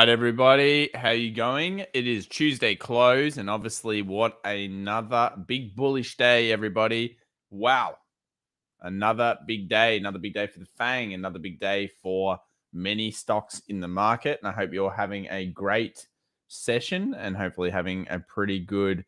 right, everybody, how you going? It is Tuesday close, and obviously, what another big bullish day, everybody! Wow, another big day for the Fang, another big day for many stocks in the market. And I hope you're having a great session and hopefully having a pretty good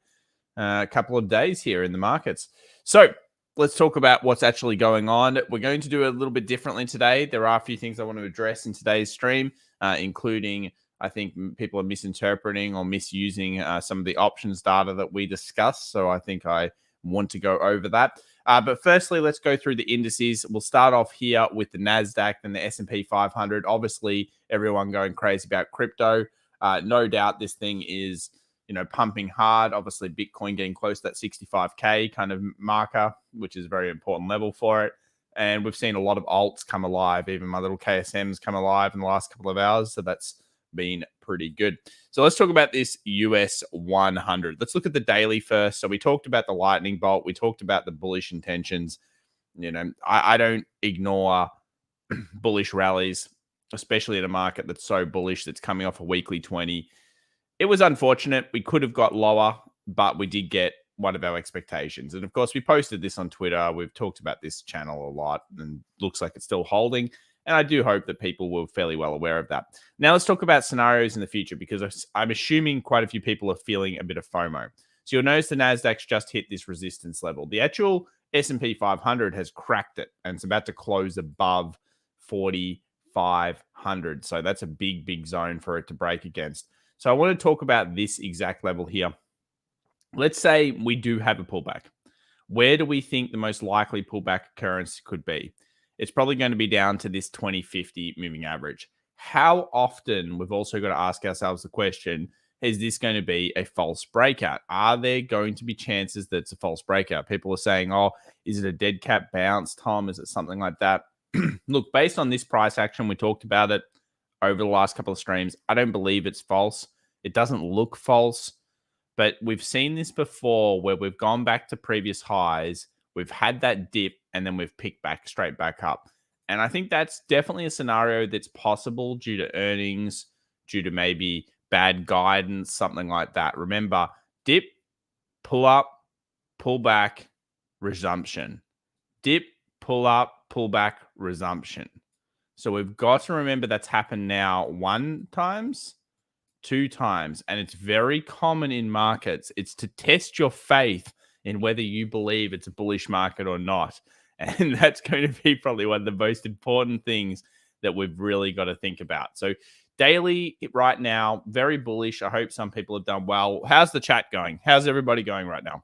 couple of days here in the markets. So let's talk about what's actually going on. We're going to do a little bit differently today. There are a few things I want to address in today's stream, including I think people are misinterpreting or misusing some of the options data that we discussed. So I think I want to go over that. But firstly, let's go through the indices. We'll start off here with the Nasdaq and the S&P 500. Obviously, everyone going crazy about crypto. No doubt this thing is pumping hard. Obviously, Bitcoin getting close to that 65K kind of marker, which is a very important level for it. And we've seen a lot of alts come alive. Even my little KSM's come alive in the last couple of hours. So that's been pretty good. So let's talk about this US 100. Let's look at the daily first. So we talked about the lightning bolt. We talked about the bullish intentions. I don't ignore bullish rallies, especially in a market that's so bullish that's coming off a weekly 20. It was unfortunate. We could have got lower, but we did get one of our expectations. And of course, we posted this on Twitter. We've talked about this channel a lot and looks like it's still holding. And I do hope that people were fairly well aware of that. Now let's talk about scenarios in the future, because I'm assuming quite a few people are feeling a bit of FOMO. So you'll notice the Nasdaq's just hit this resistance level. The actual S&P 500 has cracked it and it's about to close above 4,500. So that's a big, big zone for it to break against. So I want to talk about this exact level here. Let's say we do have a pullback. Where do we think the most likely pullback occurrence could be? It's probably going to be down to this 2050 moving average. How often, we've also got to ask ourselves the question, is this going to be a false breakout? Are there going to be chances that it's a false breakout? People are saying, oh, is it a dead cat bounce, Tom? Is it something like that? Look, based on this price action, we talked about it over the last couple of streams. I don't believe it's false. It doesn't look false, but we've seen this before where we've gone back to previous highs. We've had that dip and then we've picked back straight back up. And I think that's definitely a scenario that's possible due to earnings, due to maybe bad guidance, something like that. Remember, dip, pull up, pull back, resumption. Dip, pull up, pull back, resumption. So we've got to remember that's happened now 1 times, 2 times, and it's very common in markets. It's to test your faith in whether you believe it's a bullish market or not. And that's going to be probably one of the most important things that we've really got to think about. So daily right now, very bullish. I hope some people have done well. How's the chat going? How's everybody going right now?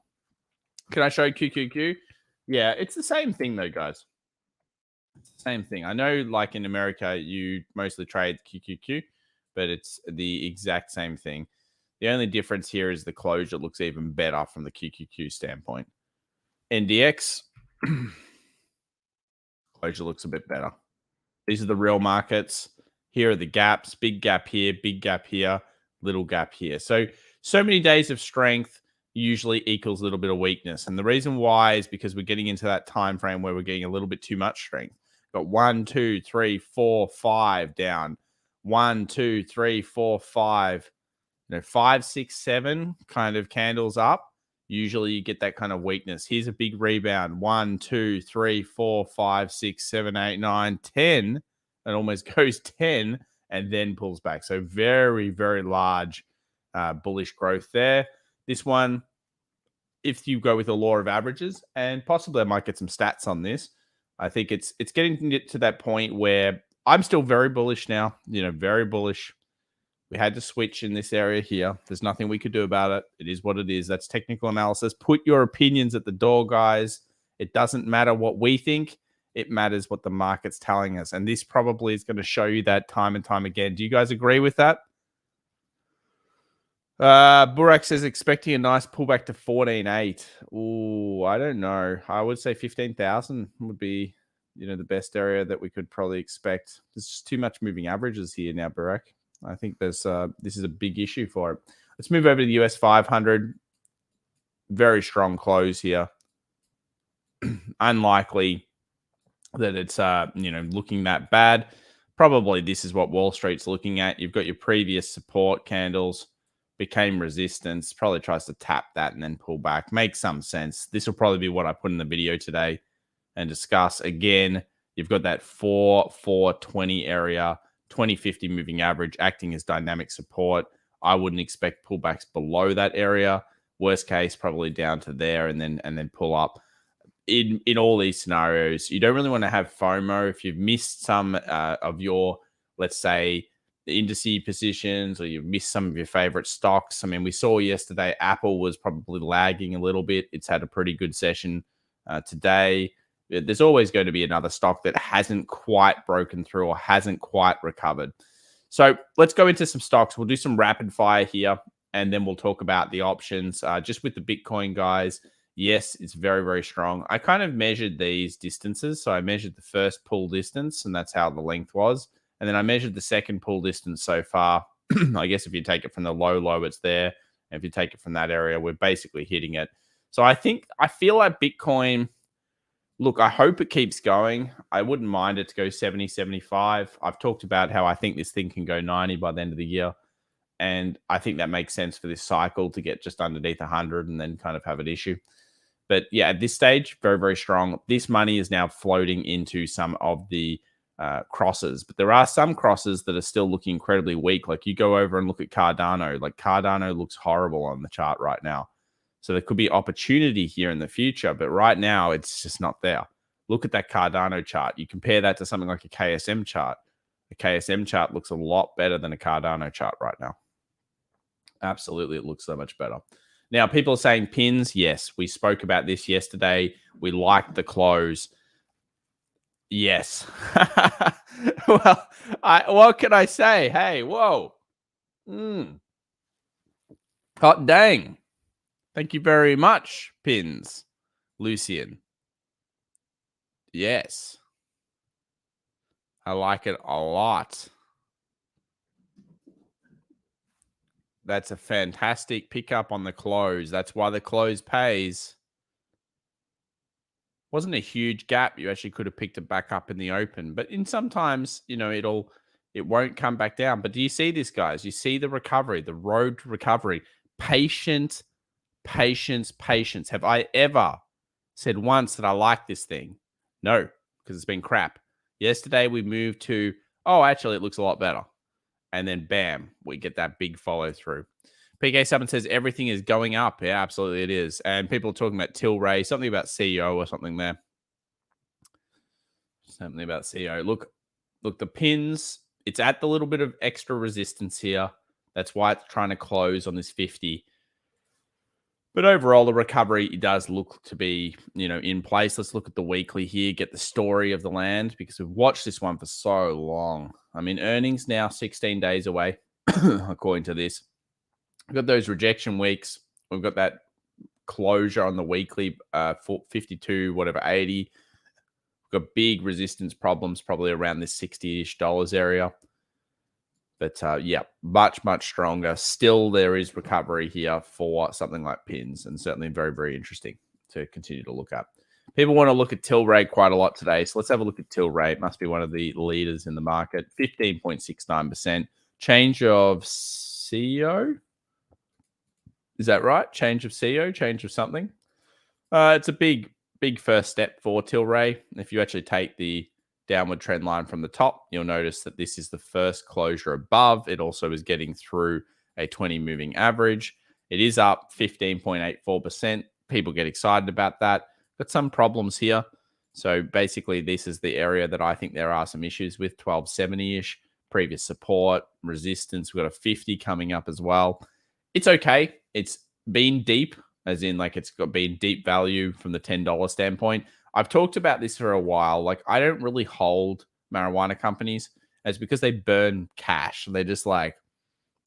Can I show QQQ? Yeah, it's the same thing though, guys. It's the same thing. I know like in America, you mostly trade QQQ, but it's the exact same thing. The only difference here is the closure looks even better from the QQQ standpoint. NDX, closure looks a bit better. These are the real markets. Here are the gaps. Big gap here, little gap here. So many days of strength usually equals a little bit of weakness. And the reason why is because we're getting into that time frame where we're getting a little bit too much strength. Got 1, 2, 3, 4, 5 down. 1, 2, 3, 4, 5. 5, 6, 7 kind of candles up. Usually you get that kind of weakness. Here's a big rebound. 1, 2, 3, 4, 5, 6, 7, 8, 9, 10. It almost goes 10 and then pulls back. So very, very large bullish growth there. This one, if you go with the law of averages, and possibly I might get some stats on this, I think it's getting to that point where I'm still very bullish now, very bullish. We had to switch in this area here. There's nothing we could do about it. It is what it is. That's technical analysis. Put your opinions at the door, guys. It doesn't matter what we think. It matters what the market's telling us. And this probably is going to show you that time and time again. Do you guys agree with that? Burak says expecting a nice pullback to 14.8. Ooh, I don't know. I would say 15,000 would be, the best area that we could probably expect. There's just too much moving averages here now, Burak. I think this is a big issue for it. Let's move over to the US 500. Very strong close here. Unlikely that it's looking that bad. Probably this is what Wall Street's looking at. You've got your previous support candles, became resistance, probably tries to tap that and then pull back. Makes some sense. This will probably be what I put in the video today and discuss. Again, you've got that 4,420 area, 2050 moving average acting as dynamic support. I wouldn't expect pullbacks below that area. Worst case, probably down to there and then pull up. In all these scenarios, you don't really want to have FOMO if you've missed some of your, let's say, the indice positions, or you've missed some of your favorite stocks. I mean, we saw yesterday Apple was probably lagging a little bit. It's had a pretty good session today. There's always going to be another stock that hasn't quite broken through or hasn't quite recovered. So let's go into some stocks. We'll do some rapid fire here, and then we'll talk about the options. Just with the Bitcoin, guys. Yes, it's very, very strong. I kind of measured these distances. So I measured the first pull distance, and that's how the length was. And then I measured the second pull distance so far. I guess if you take it from the low, it's there. And if you take it from that area, we're basically hitting it. So I feel like Bitcoin, look, I hope it keeps going. I wouldn't mind it to go 70, 75. I've talked about how I think this thing can go 90 by the end of the year. And I think that makes sense for this cycle to get just underneath 100 and then kind of have an issue. But yeah, at this stage, very, very strong. This money is now floating into some of the crosses, but there are some crosses that are still looking incredibly weak. Like you go over and look at Cardano. Like Cardano looks horrible on the chart right now. So there could be opportunity here in the future, but right now it's just not there. Look at that Cardano chart. You compare that to something like a KSM chart. A KSM chart looks a lot better than a Cardano chart right now. Absolutely, it looks so much better. Now, people are saying pins. Yes, we spoke about this yesterday. We like the close. Yes. Well, what can I say? Hey, whoa. Hot dang. Thank you very much, pins. Lucian. Yes. I like it a lot. That's a fantastic pickup on the close. That's why the close pays. Wasn't a huge gap. You actually could have picked it back up in the open. But in sometimes, it won't come back down. But do you see this, guys? You see the recovery, the road to recovery. Patience. Have I ever said once that I like this thing? No, because it's been crap. Yesterday we moved to, actually it looks a lot better. And then bam, we get that big follow through. PK7 says everything is going up. Yeah, absolutely it is. And people are talking about Tilray, something about CEO or something there. Something about CEO. Look, the pins, it's at the little bit of extra resistance here. That's why it's trying to close on this 50. But overall, the recovery does look to be, in place. Let's look at the weekly here, get the story of the land, because we've watched this one for so long. I mean, earnings now 16 days away, according to this. We've got those rejection weeks. We've got that closure on the weekly, 52, whatever, 80. We've got big resistance problems, probably around this $60-ish area. But yeah, much stronger. Still, there is recovery here for something like pins, and certainly very, very interesting to continue to look at. People want to look at Tilray quite a lot today, so let's have a look at Tilray. It must be one of the leaders in the market. 15.69%. Change of CEO? Is that right? Change of CEO? Change of something? It's a big first step for Tilray. If you actually take the downward trend line from the top, you'll notice that this is the first closure above. It also is getting through a 20 moving average. It is up 15.84%. People get excited about that. Got some problems here. So basically, this is the area that I think there are some issues with. 1270-ish, previous support, resistance. We've got a 50 coming up as well. It's okay. It's been deep, as in like it's been deep value from the $10 standpoint. I've talked about this for a while. Like, I don't really hold marijuana companies. It's because they burn cash. They're just like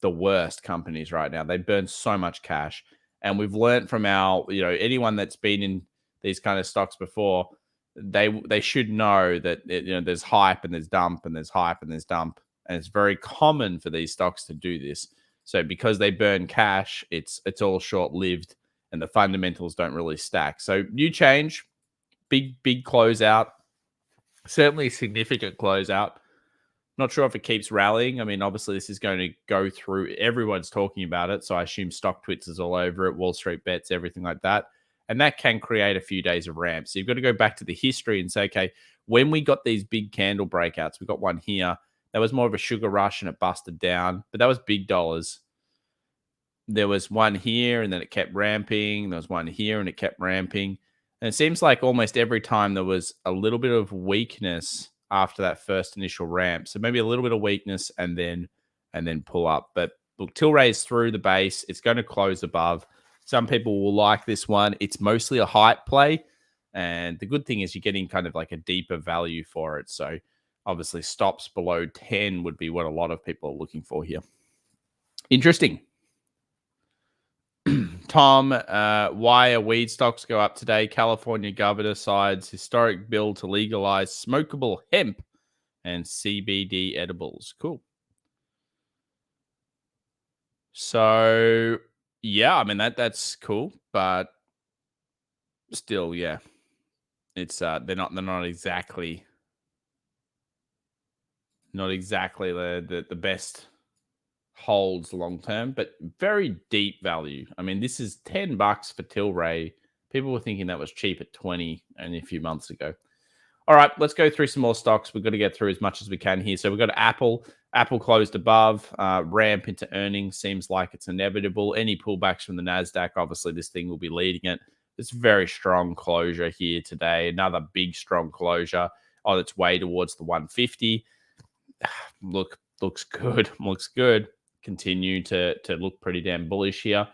the worst companies right now. They burn so much cash. And we've learned from our, anyone that's been in these kind of stocks before, they should know that, there's hype and there's dump and there's hype and there's dump. And it's very common for these stocks to do this. So because they burn cash, it's all short-lived and the fundamentals don't really stack. So new change. Big closeout, certainly significant closeout. Not sure if it keeps rallying. I mean, obviously, this is going to go through. Everyone's talking about it. So I assume stock twits is all over it, Wall Street bets, everything like that. And that can create a few days of ramp. So you've got to go back to the history and say, okay, when we got these big candle breakouts, we got one here. That was more of a sugar rush and it busted down, but that was big dollars. There was one here and then it kept ramping. There was one here and it kept ramping. And it seems like almost every time there was a little bit of weakness after that first initial ramp. So maybe a little bit of weakness and then pull up. But look, Tilray's through the base. It's going to close above. Some people will like this one. It's mostly a hype play. And the good thing is you're getting kind of like a deeper value for it. So obviously stops below 10 would be what a lot of people are looking for here. Interesting. Tom, why are weed stocks go up today? California governor signs historic bill to legalize smokable hemp and CBD edibles. Cool. So, yeah, I mean that's cool, but still, yeah, it's they're not exactly the best holds long term, but very deep value. I mean, this is $10 for Tilray. People were thinking that was cheap at 20 only a few months ago. All right, let's go through some more stocks. We've got to get through as much as we can here. So we've got Apple. Apple closed above. Ramp into earnings seems like it's inevitable. Any pullbacks from the Nasdaq, obviously this thing will be leading it. It's very strong closure here today. Another big strong closure on its way towards the 150. Looks good. Looks good. Continue to look pretty damn bullish here.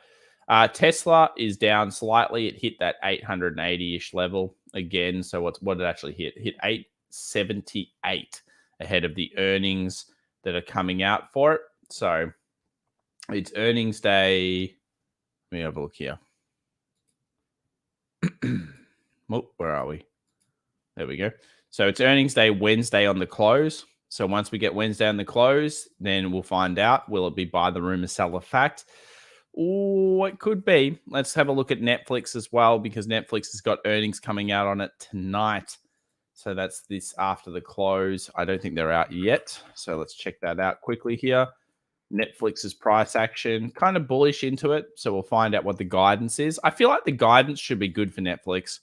Tesla is down slightly. It hit that 880-ish level again. So what it actually hit? It hit 878 ahead of the earnings that are coming out for it. So it's earnings day. Let me have a look here. Oh, where are we? There we go. So it's earnings day Wednesday on the close. So once we get Wednesday on the close, then we'll find out. Will it be buy the rumor, sell the fact? Oh, it could be. Let's have a look at Netflix as well, because Netflix has got earnings coming out on it tonight. So that's this after the close. I don't think they're out yet. So let's check that out quickly here. Netflix's price action, kind of bullish into it. So we'll find out what the guidance is. I feel like the guidance should be good for Netflix.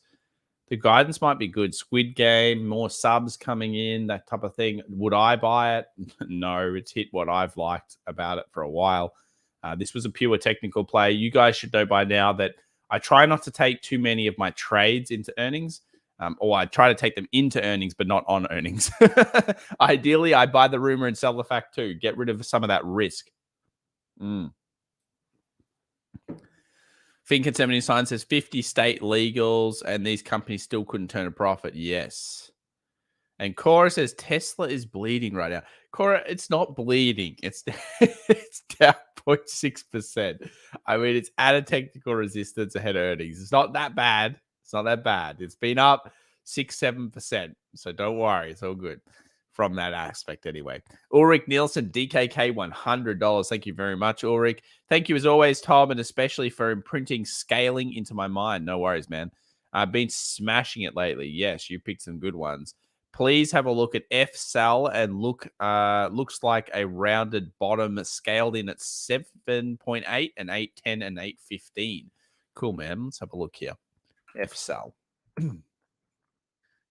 The guidance might be good. Squid Game, more subs coming in, that type of thing. Would I buy it? No, it's hit what I've liked about it for a while. This was a pure technical play. You guys should know by now that I try not to take too many of my trades into earnings, or I try to take them into earnings, but not on earnings. Ideally, I buy the rumor and sell the fact too. Get rid of some of that risk. Fincan 79 says 50 state legals and these companies still couldn't turn a profit. Yes. And Cora says Tesla is bleeding right now. Cora, it's not bleeding. It's it's down 0.6%. I mean, it's at a technical resistance ahead of earnings. It's not that bad. It's not that bad. It's been up 6-7%. So don't worry. It's all good from that aspect anyway. Ulrich Nielsen, DKK $100. Thank you very much, Ulrich. Thank you as always, Tom, and especially for imprinting scaling into my mind. No worries, man. I've been smashing it lately. Yes, you picked some good ones. Please have a look at FSAL and looks like a rounded bottom scaled in at 7.8 and 8.10 and 8.15. Cool, man. Let's have a look here. FSAL.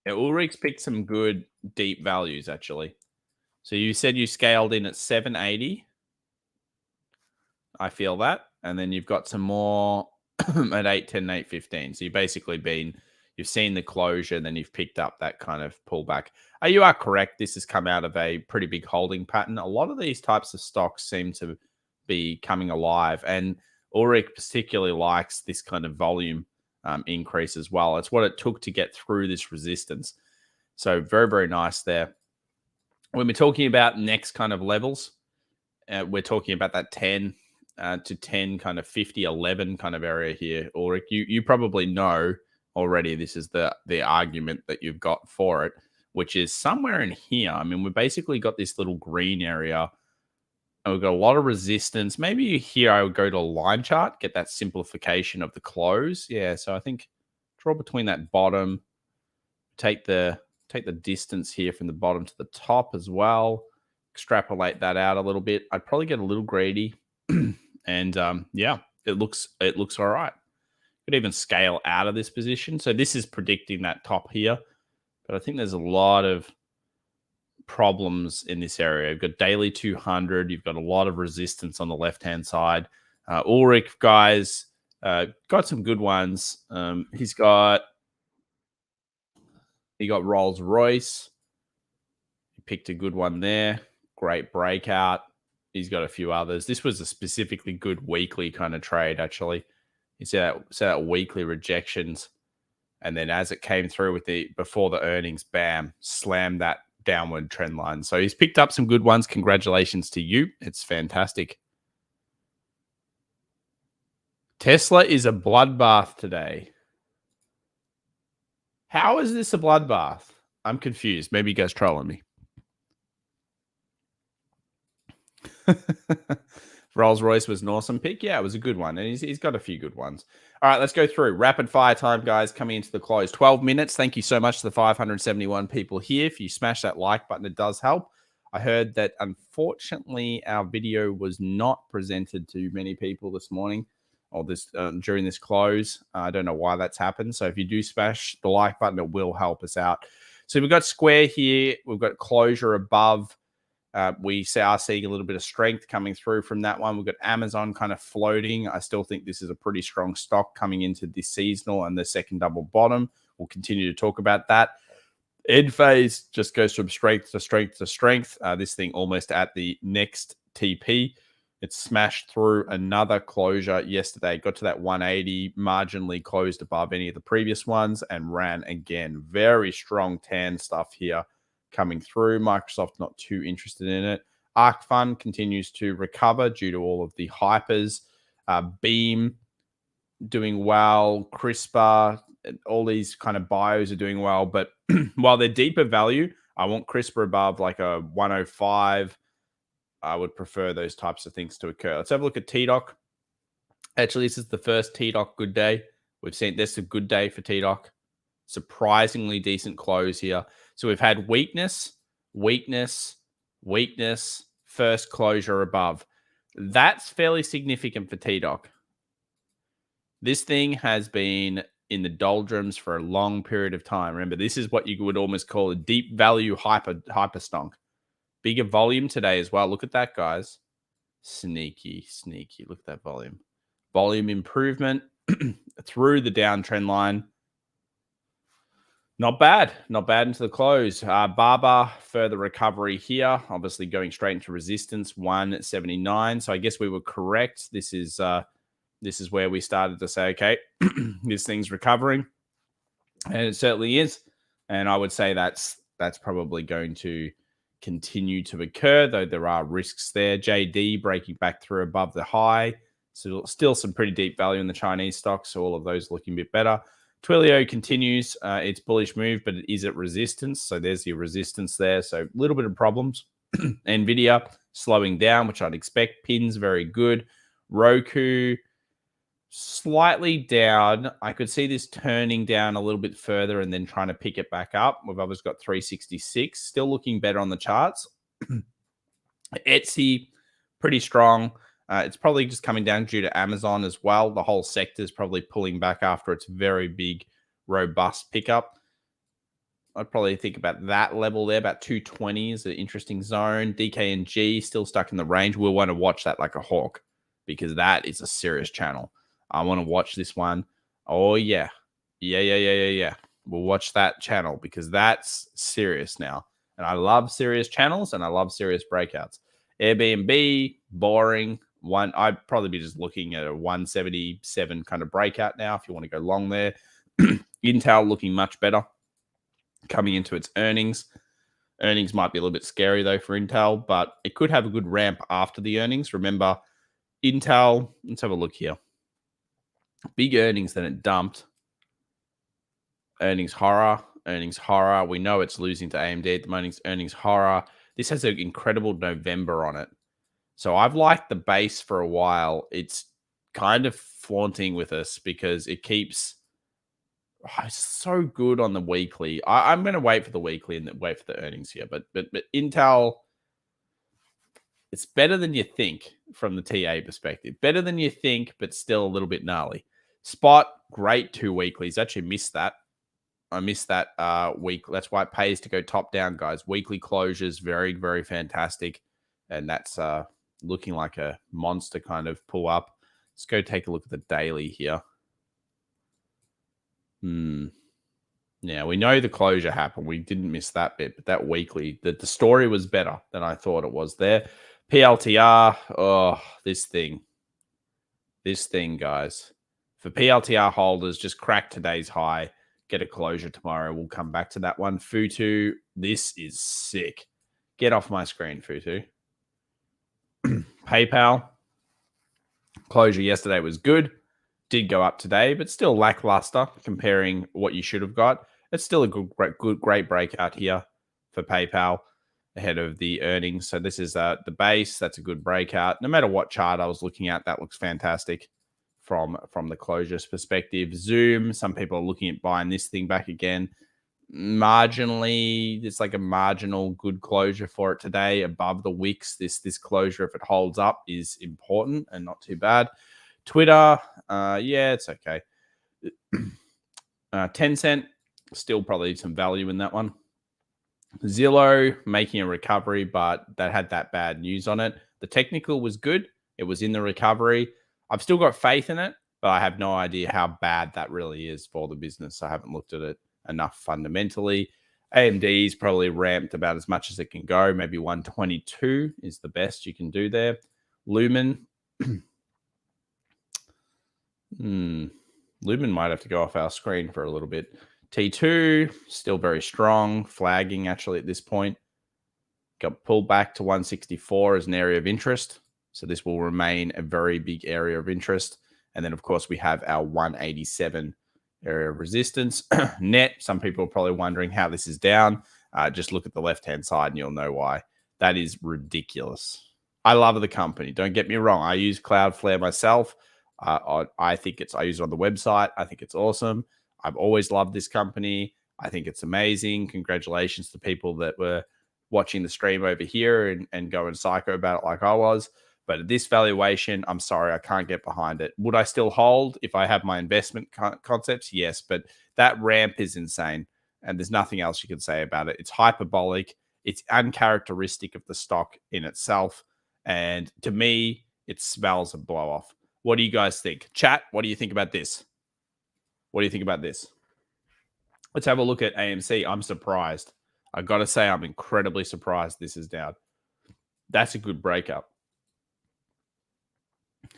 Yeah, Ulrich's picked some good deep values, actually. So you said you scaled in at 780. I feel that. And then you've got some more at 8.10 and 8.15. So you've seen the closure, and then you've picked up that kind of pullback. You are correct. This has come out of a pretty big holding pattern. A lot of these types of stocks seem to be coming alive. And Ulrich particularly likes this kind of volume increase as well. It's what it took to get through this resistance. So very, very nice there. When we're talking about next kind of levels, we're talking about that 10 to 10 kind of 50, 11 kind of area here. Ulrich, you probably know already this is the argument that you've got for it, which is somewhere in here. I mean, we've basically got this little green area, and we've got a lot of resistance. Maybe here I would go to a line chart, get that simplification of the close. Yeah, so I think draw between that bottom, take the distance here from the bottom to the top as well. extrapolate that out a little bit, I'd probably get a little greedy. And yeah, it looks all right. Could even scale out of this position. So this is predicting that top here, but I think there's a lot of problems in this area. You've got daily 200. You've got a lot of resistance on the left-hand side. Ulrich, guys, got some good ones. He got Rolls Royce. He picked a good one there. Great breakout. He's got a few others. This was a specifically good weekly kind of trade, actually. You see that weekly rejections. And then as it came through before the earnings, bam, slammed that downward trend line. So he's picked up some good ones. Congratulations to you. It's fantastic. Tesla is a bloodbath today. How is this a bloodbath? I'm confused. Maybe you guys trolling me. Rolls Royce was an awesome pick. Yeah, it was a good one. And he's got a few good ones. All right, let's go through. Rapid fire time, guys, coming into the close. 12 minutes. Thank you so much to the 571 people here. If you smash that like button, it does help. I heard that, unfortunately, our video was not presented to many people this morning or during this close. I don't know why that's happened. So if you do smash the like button, it will help us out. So we've got Square here. We've got closure above. We are seeing a little bit of strength coming through from that one. We've got Amazon kind of floating. I still think this is a pretty strong stock coming into this seasonal and the second double bottom. We'll continue to talk about that. End phase just goes from strength to strength to strength. This thing almost at the next TP. It smashed through another closure yesterday. Got to that 180, marginally closed above any of the previous ones and ran again. Very strong tan stuff here coming through. Microsoft not too interested in it. ARK Fund continues to recover due to all of the hypers. Beam doing well. CRISPR, all these kind of bios are doing well. But while they're deeper value, I want CRISPR above like a 105. I would prefer those types of things to occur. Let's have a look at TDOC. Actually, this is the first TDOC good day. We've seen this is a good day for TDOC. Surprisingly decent close here. So we've had weakness, weakness, weakness, first closure above. That's fairly significant for TDOC. This thing has been in the doldrums for a long period of time. Remember, this is what you would almost call a deep value hyper stonk. Bigger volume today as well. Look at that, guys. Sneaky, sneaky. Look at that volume. Volume improvement through the downtrend line. Not bad. Not bad into the close. Baba, further recovery here. Obviously going straight into resistance, 179. So I guess we were correct. This is where we started to say, okay, this thing's recovering. And it certainly is. And I would say that's probably going to continue to occur, though there are risks there. JD breaking back through above the high. So still some pretty deep value in the Chinese stocks. So all of those looking a bit better. Twilio continues its bullish move, but it is at resistance. So there's your resistance there. So a little bit of problems. NVIDIA slowing down, which I'd expect. Pins very good. Roku slightly down. I could see this turning down a little bit further and then trying to pick it back up. We've obviously got 366. Still looking better on the charts. Etsy, pretty strong. It's probably just coming down due to Amazon as well. The whole sector is probably pulling back after its very big, robust pickup. I'd probably think about that level there. About 220 is an interesting zone. DKNG still stuck in the range. We'll want to watch that like a hawk because that is a serious channel. I want to watch this one. Oh, yeah. Yeah. We'll watch that channel because that's serious now. And I love serious channels and I love serious breakouts. Airbnb, boring. I'd probably be just looking at a 177 kind of breakout now if you want to go long there. Intel looking much better coming into its earnings. Earnings might be a little bit scary, though, for Intel, but it could have a good ramp after the earnings. Remember, Intel, let's have a look here. Big earnings, then it dumped. Earnings horror. We know it's losing to AMD at the moment. Earnings horror. This has an incredible November on it. So I've liked the base for a while. It's kind of flaunting with us because it keeps it's so good on the weekly. I'm going to wait for the weekly and wait for the earnings here. But Intel, It's better than you think from the TA perspective. Better than you think, but still a little bit gnarly. Spot, great 2 weeklies. Actually missed that. I missed that week. That's why it pays to go top down, guys. Weekly closures, very, very fantastic. And that's looking like a monster kind of pull up. Let's go take a look at the daily here. Yeah, we know the closure happened. We didn't miss that bit, but that weekly, the story was better than I thought it was there. PLTR, oh, this thing, guys. For PLTR holders, just crack today's high, get a closure tomorrow. We'll come back to that one. Futu, this is sick. Get off my screen, Futu. PayPal, closure yesterday was good. Did go up today, but still lackluster comparing what you should have got. It's still a great breakout here for PayPal ahead of the earnings. So this is the base. That's a good breakout. No matter what chart I was looking at, that looks fantastic from the closures perspective. Zoom, some people are looking at buying this thing back again. Marginally, it's like a marginal good closure for it today above the wicks. This closure, if it holds up, is important and not too bad. Twitter, yeah, it's okay. 10 cent, still probably some value in that one. Zillow making a recovery, but that had that bad news on it. The technical was good. It was in the recovery. I've still got faith in it, but I have no idea how bad that really is for the business. I haven't looked at it enough fundamentally. AMD's probably ramped about as much as it can go. Maybe 122 is the best you can do there. Lumen. Lumen might have to go off our screen for a little bit. T2, still very strong, flagging actually at this point. Got pulled back to 164 as an area of interest. So this will remain a very big area of interest. And then, of course, we have our 187 area of resistance. Net, some people are probably wondering how this is down. Just look at the left-hand side and you'll know why. That is ridiculous. I love the company. Don't get me wrong. I use Cloudflare myself. I think I use it on the website. I think it's awesome. I've always loved this company. I think it's amazing. Congratulations to people that were watching the stream over here and going psycho about it like I was. But at this valuation, I'm sorry, I can't get behind it. Would I still hold if I have my investment concepts? Yes, but that ramp is insane. And there's nothing else you can say about it. It's hyperbolic. It's uncharacteristic of the stock in itself. And to me, it smells a blow off. What do you guys think? Chat, what do you think about this? What do you think about this? Let's have a look at AMC. I'm surprised. I got to say, I'm incredibly surprised this is down. That's a good breakup.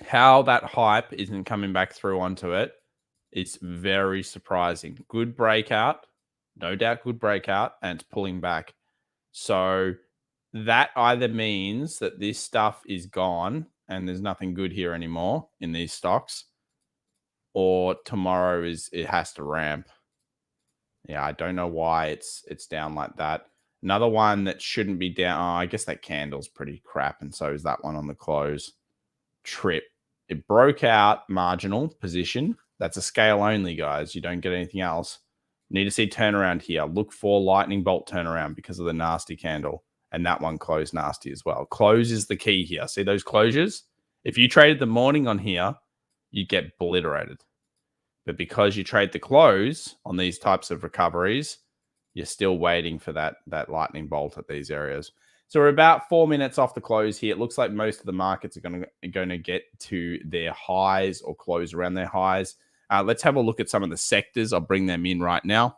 How that hype isn't coming back through onto it, it's very surprising. Good breakout, no doubt good breakout, and it's pulling back. So that either means that this stuff is gone and there's nothing good here anymore in these stocks, or tomorrow it has to ramp. Yeah, I don't know why it's down like that. Another one that shouldn't be down. Oh, I guess that candle's pretty crap, and so is that one on the close. Trip. It broke out marginal position. That's a scale only, guys. You don't get anything else. Need to see turnaround here. Look for lightning bolt turnaround because of the nasty candle. And that one closed nasty as well. Close is the key here. See those closures? If you traded the morning on here, you get obliterated. But because you trade the close on these types of recoveries, you're still waiting for that lightning bolt at these areas. So we're about 4 minutes off the close here. It looks like most of the markets are going to get to their highs or close around their highs. Let's have a look at some of the sectors. I'll bring them in right now.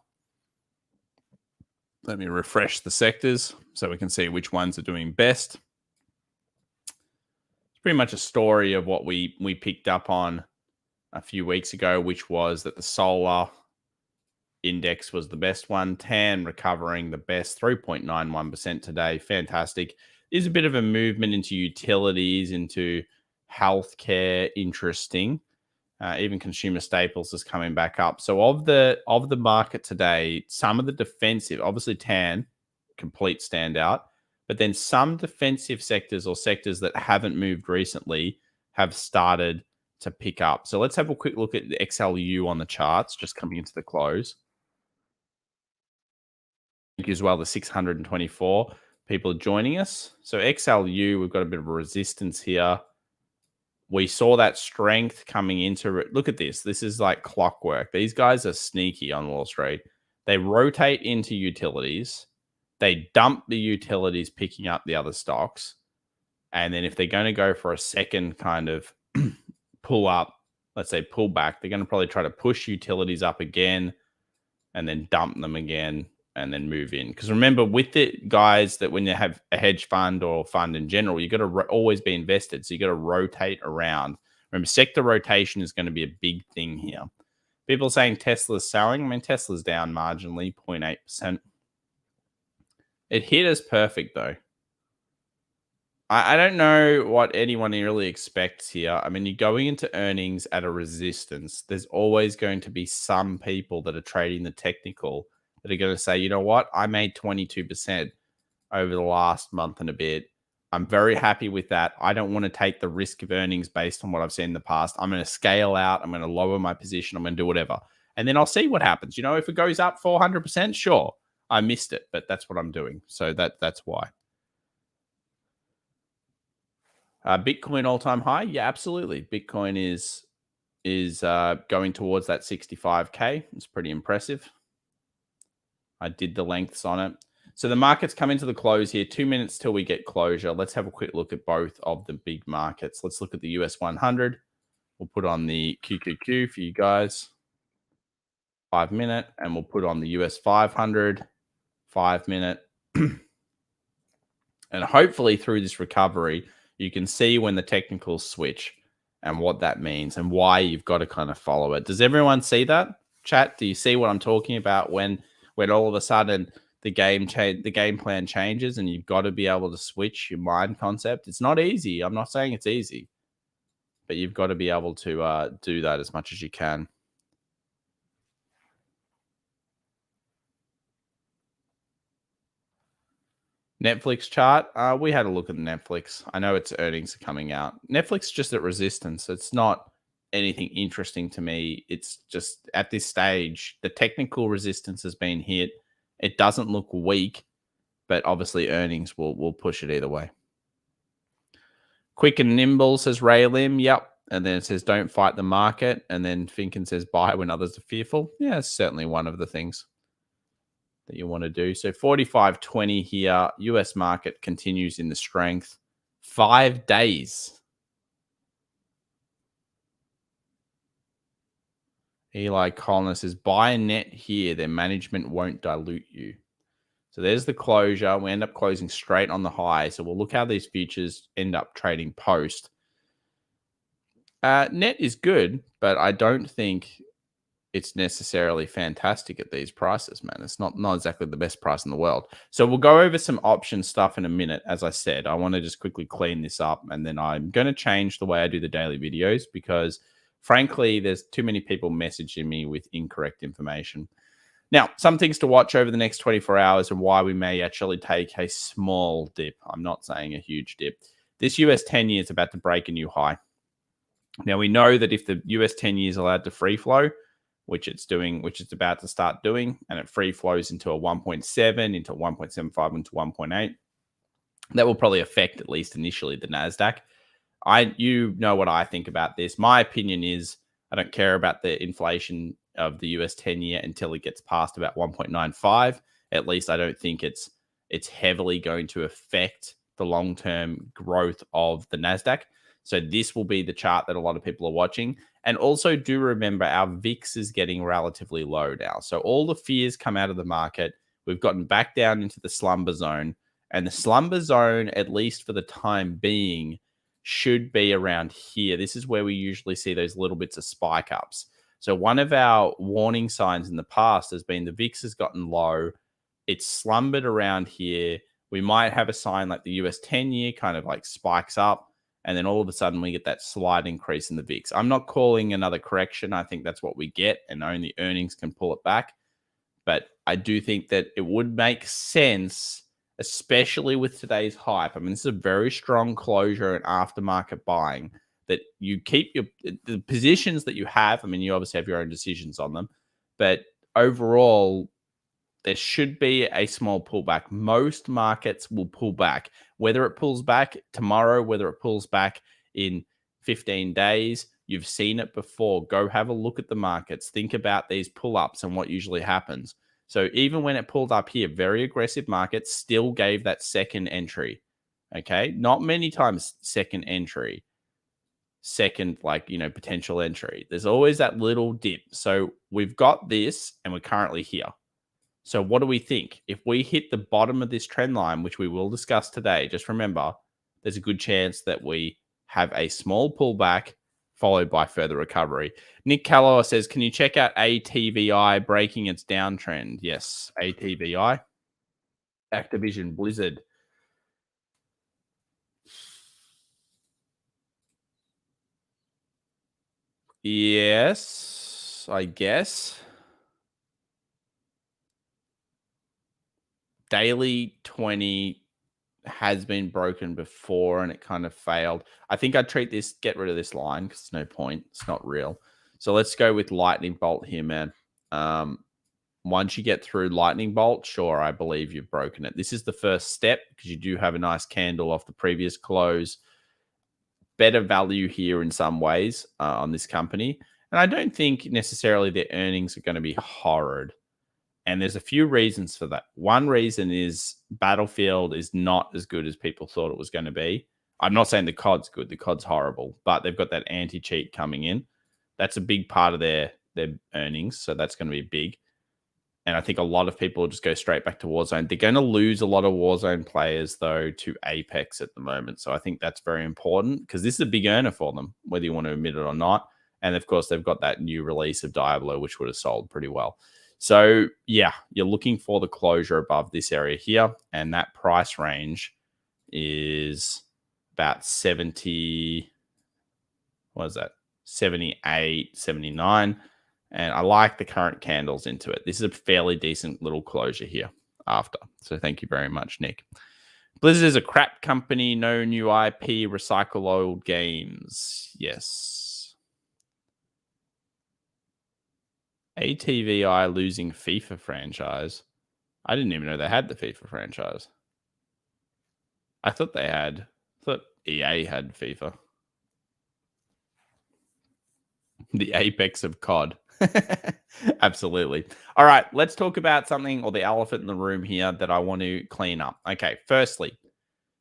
Let me refresh the sectors so we can see which ones are doing best. It's pretty much a story of what we picked up on a few weeks ago, which was that the solar index was the best one. TAN recovering the best, 3.91% today. Fantastic. There's a bit of a movement into utilities, into healthcare. Interesting. Even consumer staples is coming back up. So of the market today, some of the defensive, obviously TAN, complete standout, but then some defensive sectors or sectors that haven't moved recently have started to pick up. So let's have a quick look at the XLU on the charts, just coming into the close. As well, the 624. people are joining us. So XLU, we've got a bit of a resistance here. We saw that strength coming into it. Look at this. This is like clockwork. These guys are sneaky on Wall Street. They rotate into utilities. They dump the utilities, picking up the other stocks. And then if they're going to go for a second kind of pull up, let's say pull back, they're going to probably try to push utilities up again and then dump them again and then move in. Because remember, with it, guys, that when you have a hedge fund or fund in general, you got to always be invested. So you got to rotate around. Remember, sector rotation is going to be a big thing here. People saying Tesla's selling. I mean, Tesla's down marginally, 0.8%. It hit us perfect, though. I don't know what anyone really expects here. I mean, you're going into earnings at a resistance. There's always going to be some people that are trading the technical that are going to say, you know what? I made 22% over the last month and a bit. I'm very happy with that. I don't want to take the risk of earnings based on what I've seen in the past. I'm going to scale out. I'm going to lower my position. I'm going to do whatever. And then I'll see what happens. You know, if it goes up 400%, sure, I missed it, but that's what I'm doing. So that's why. Bitcoin all-time high? Yeah, absolutely. Bitcoin is going towards that 65K. It's pretty impressive. I did the lengths on it. So the markets come into the close here. 2 minutes till we get closure. Let's have a quick look at both of the big markets. Let's look at the US 100. We'll put on the QQQ for you guys. 5 minute. And we'll put on the US 500. 5 minute. And hopefully through this recovery, you can see when the technicals switch and what that means and why you've got to kind of follow it. Does everyone see that? Chat, do you see what I'm talking about when all of a sudden the game plan changes and you've got to be able to switch your mind concept? It's not easy. I'm not saying it's easy, but you've got to be able to do that as much as you can. Netflix chart. We had a look at Netflix. I know its earnings are coming out. Netflix just at resistance. It's not anything interesting to me. It's just at this stage, the technical resistance has been hit. It doesn't look weak, but obviously earnings will push it either way. Quick and nimble, says Ray Lim. Yep. And then it says don't fight the market. And then Finken says buy when others are fearful. Yeah, it's certainly one of the things that you want to do. So 45.20 here. US market continues in the strength. 5 days. Eli Collins says buy a net here. Their management won't dilute you. So there's the closure. We end up closing straight on the high. So we'll look how these futures end up trading post. Net is good, but I don't think it's necessarily fantastic at these prices, man. It's not exactly the best price in the world. So we'll go over some option stuff in a minute. As I said, I want to just quickly clean this up, and then I'm going to change the way I do the daily videos because, frankly, there's too many people messaging me with incorrect information. Now, some things to watch over the next 24 hours and why we may actually take a small dip. I'm not saying a huge dip. This US 10-year is about to break a new high. Now, we know that if the US 10-year is allowed to free flow, which it's about to start doing, and it free flows into a 1.7, into 1.75, into 1.8, that will probably affect, at least initially, the Nasdaq. You know what I think about this. My opinion is I don't care about the inflation of the US 10-year until it gets past about 1.95. At least I don't think it's heavily going to affect the long-term growth of the Nasdaq. So this will be the chart that a lot of people are watching. And also do remember our VIX is getting relatively low now. So all the fears come out of the market. We've gotten back down into the slumber zone. And the slumber zone, at least for the time being, should be around here. This is where we usually see those little bits of spike ups. So one of our warning signs in the past has been the VIX has gotten low. It's slumbered around here. We might have a sign like the US 10-year kind of like spikes up. And then all of a sudden we get that slight increase in the VIX. I'm not calling another correction. I think that's what we get, and only earnings can pull it back. But I do think that it would make sense, especially with today's hype. I mean, this is a very strong closure and aftermarket buying, that you keep the positions that you have. I mean, you obviously have your own decisions on them. But overall, there should be a small pullback. Most markets will pull back. Whether it pulls back tomorrow, whether it pulls back in 15 days, you've seen it before. Go have a look at the markets. Think about these pull-ups and what usually happens. So even when it pulled up here, very aggressive market still gave that second entry. Okay, not many times second entry, second, like, potential entry. There's always that little dip. So we've got this and we're currently here. So what do we think? If we hit the bottom of this trend line, which we will discuss today, just remember, there's a good chance that we have a small pullback followed by further recovery. Nick Callower says, can you check out ATVI breaking its downtrend? Yes, ATVI, Activision Blizzard. Yes, I guess. Daily 20 has been broken before and it kind of failed. I think I'd treat this, get rid of this line because there's no point. It's not real. So let's go with lightning bolt here, man. Once you get through lightning bolt, sure, I believe you've broken it. This is the first step because you do have a nice candle off the previous close. Better value here in some ways on this company. And I don't think necessarily their earnings are going to be horrid. And there's a few reasons for that. One reason is Battlefield is not as good as people thought it was going to be. I'm not saying the COD's good. The COD's horrible. But they've got that anti-cheat coming in. That's a big part of their earnings. So that's going to be big. And I think a lot of people will just go straight back to Warzone. They're going to lose a lot of Warzone players, though, to Apex at the moment. So I think that's very important because this is a big earner for them, whether you want to admit it or not. And, of course, they've got that new release of Diablo, which would have sold pretty well. So, yeah, you're looking for the closure above this area here. And that price range is about 70. What is that? 78, 79. And I like the current candles into it. This is a fairly decent little closure here after. So thank you very much, Nick. Blizzard is a crap company. No new IP. Recycle old games. Yes. ATVI losing FIFA franchise. I didn't even know they had the FIFA franchise. I thought they had. I thought EA had FIFA. The apex of COD. Absolutely. All right, let's talk about something, or the elephant in the room here, that I want to clean up. Okay, firstly,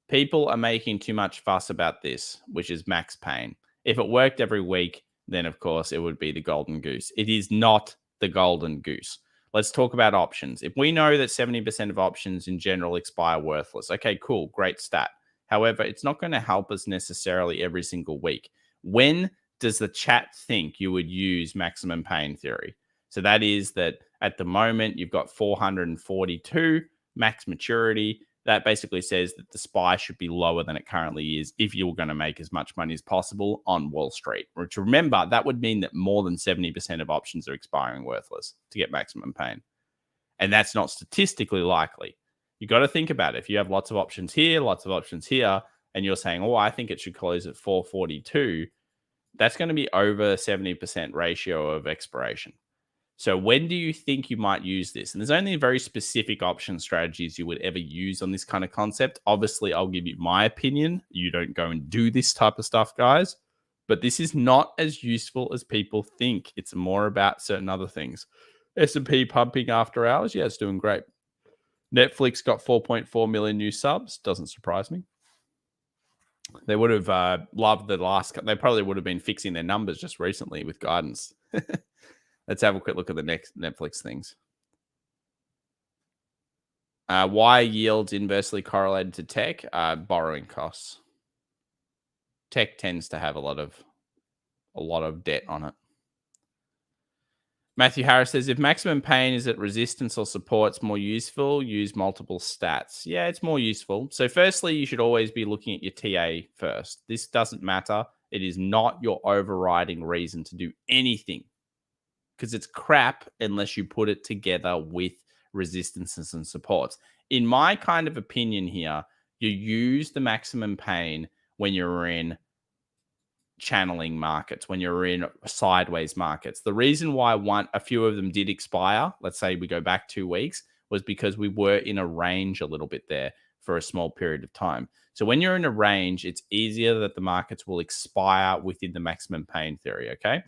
people are making too much fuss about this, which is Max Payne. If it worked every week, then of course it would be the golden goose. It is not the golden goose. Let's talk about options. If we know that 70% of options in general expire worthless, okay, cool, great stat. However, it's not going to help us necessarily every single week. When does the chat think you would use maximum pain theory? So that is that at the moment, you've got 442 max maturity. That basically says that the SPY should be lower than it currently is if you're going to make as much money as possible on Wall Street. Which, remember, that would mean that more than 70% of options are expiring worthless to get maximum pain. And that's not statistically likely. You got to think about it. If you have lots of options here, and you're saying, oh, I think it should close at 442, that's going to be over 70% ratio of expiration. So when do you think you might use this? And there's only very specific option strategies you would ever use on this kind of concept. Obviously, I'll give you my opinion. You don't go and do this type of stuff, guys. But this is not as useful as people think. It's more about certain other things. S&P pumping after hours. Yeah, it's doing great. Netflix got 4.4 million new subs. Doesn't surprise me. They would have loved the last. They probably would have been fixing their numbers just recently with guidance. Let's have a quick look at the next Netflix things. Why yields inversely correlated to tech? Borrowing costs. Tech tends to have a lot of debt on it. Matthew Harris says, if maximum pain is at resistance or support, it's more useful. Use multiple stats. Yeah, it's more useful. So firstly, you should always be looking at your TA first. This doesn't matter. It is not your overriding reason to do anything because it's crap unless you put it together with resistances and supports. In my kind of opinion here, you use the maximum pain when you're in channeling markets, when you're in sideways markets. The reason why a few of them did expire, let's say we go back 2 weeks, was because we were in a range a little bit there for a small period of time. So when you're in a range, it's easier that the markets will expire within the maximum pain theory, okay?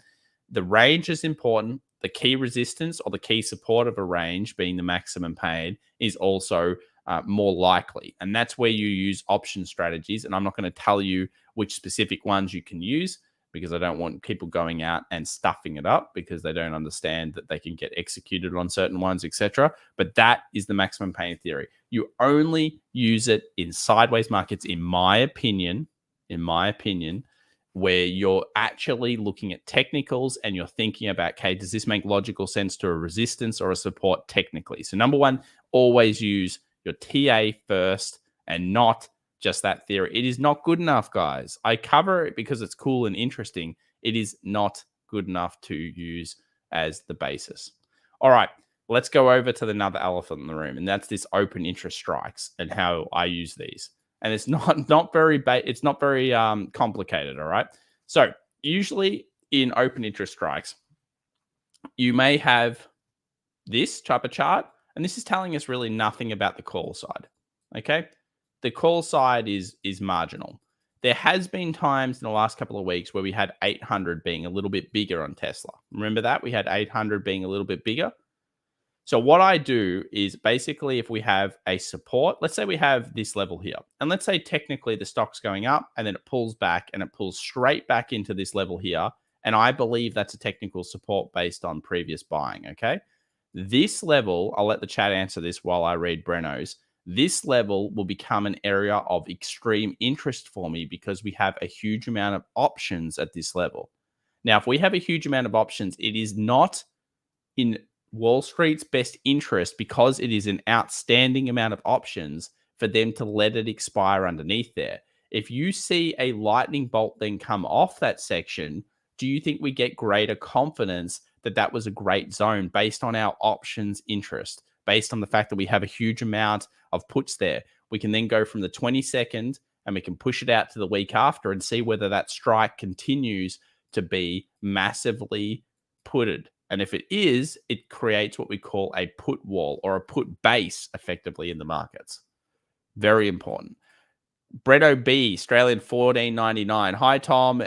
The range is important. The key resistance or the key support of a range, being the maximum pain, is also more likely. And that's where you use option strategies. And I'm not going to tell you which specific ones you can use because I don't want people going out and stuffing it up because they don't understand that they can get executed on certain ones, etc. But that is the maximum pain theory. You only use it in sideways markets, in my opinion, where you're actually looking at technicals and you're thinking about, okay, does this make logical sense to a resistance or a support technically? So number one, always use your TA first and not just that theory. It is not good enough, guys. I cover it because it's cool and interesting. It is not good enough to use as the basis. All right, let's go over to another elephant in the room, and that's this open interest strikes and how I use these. And it's not very complicated. All right. So usually in open interest strikes, you may have this type of chart, and this is telling us really nothing about the call side. Okay. The call side is marginal. There has been times in the last couple of weeks where we had 800 being a little bit bigger on Tesla. Remember that? We had 800 being a little bit bigger. So what I do is basically if we have a support, let's say we have this level here, and let's say technically the stock's going up and then it pulls back and it pulls straight back into this level here. And I believe that's a technical support based on previous buying, okay? This level, I'll let the chat answer this while I read Breno's. This level will become an area of extreme interest for me because we have a huge amount of options at this level. Now, if we have a huge amount of options, it is not in Wall Street's best interest, because it is an outstanding amount of options, for them to let it expire underneath there. If you see a lightning bolt then come off that section, do you think we get greater confidence that that was a great zone based on our options interest, based on the fact that we have a huge amount of puts there? We can then go from the 22nd and we can push it out to the week after and see whether that strike continues to be massively putted. And if it is, it creates what we call a put wall or a put base effectively in the markets. Very important. Brett B, Australian 14.99. Hi, Tom.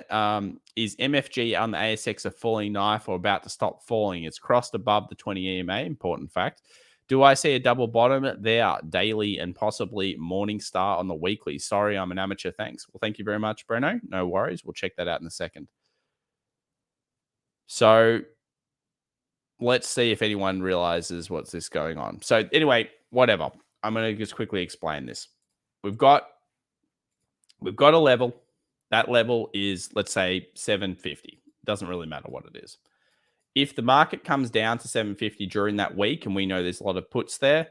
Is MFG on the ASX a falling knife or about to stop falling? It's crossed above the 20 EMA. Important fact. Do I see a double bottom there daily and possibly Morningstar on the weekly? Sorry, I'm an amateur. Thanks. Well, thank you very much, Breno. No worries. We'll check that out in a second. So let's see if anyone realizes what's this going on. So anyway, whatever. I'm going to just quickly explain this. We've got a level. That level is, let's say, 750. Doesn't really matter what it is. If the market comes down to 750 during that week, and we know there's a lot of puts there,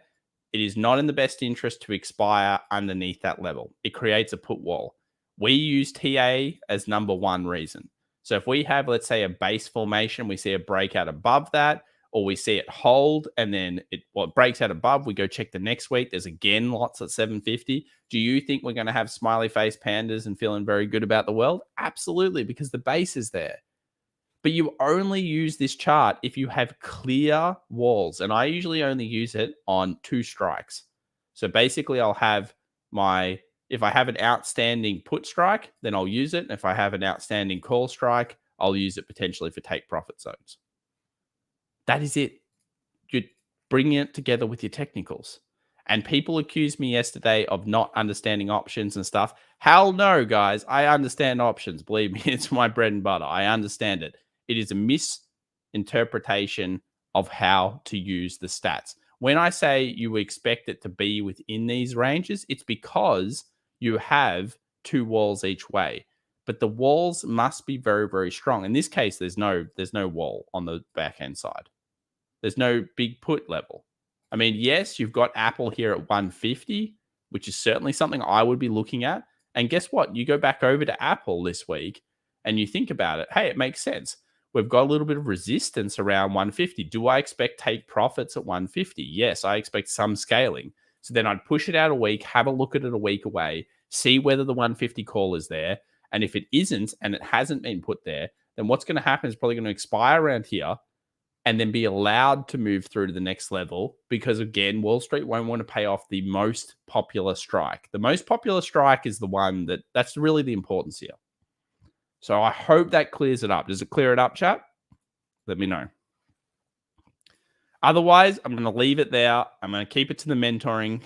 it is not in the best interest to expire underneath that level. It creates a put wall. We use TA as number one reason. So if we have, let's say, a base formation, we see a breakout above that, or we see it hold, and then it breaks out above, we go check the next week. There's again lots at 750. Do you think we're going to have smiley face pandas and feeling very good about the world? Absolutely, because the base is there. But you only use this chart if you have clear walls. And I usually only use it on 2 strikes. So basically I'll have if I have an outstanding put strike, then I'll use it. And if I have an outstanding call strike, I'll use it potentially for take profit zones. That is it. You're bringing it together with your technicals. And people accused me yesterday of not understanding options and stuff. Hell no, guys. I understand options. Believe me, it's my bread and butter. I understand it. It is a misinterpretation of how to use the stats. When I say you expect it to be within these ranges, it's because you have 2 walls each way. But the walls must be very, very strong. In this case, there's no wall on the backhand side. There's no big put level. I mean, yes, you've got Apple here at 150, which is certainly something I would be looking at. And guess what? You go back over to Apple this week and you think about it. Hey, it makes sense. We've got a little bit of resistance around 150. Do I expect take profits at 150? Yes, I expect some scaling. So then I'd push it out a week, have a look at it a week away, see whether the 150 call is there. And if it isn't and it hasn't been put there, then what's going to happen is probably going to expire around here. and then be allowed to move through to the next level, because again, Wall Street won't want to pay off the most popular strike. The most popular strike is the one that's really the importance here. So I hope that clears it up. Does it clear it up, chat? Let me know. Otherwise, I'm going to leave it there. I'm going to keep it to the mentoring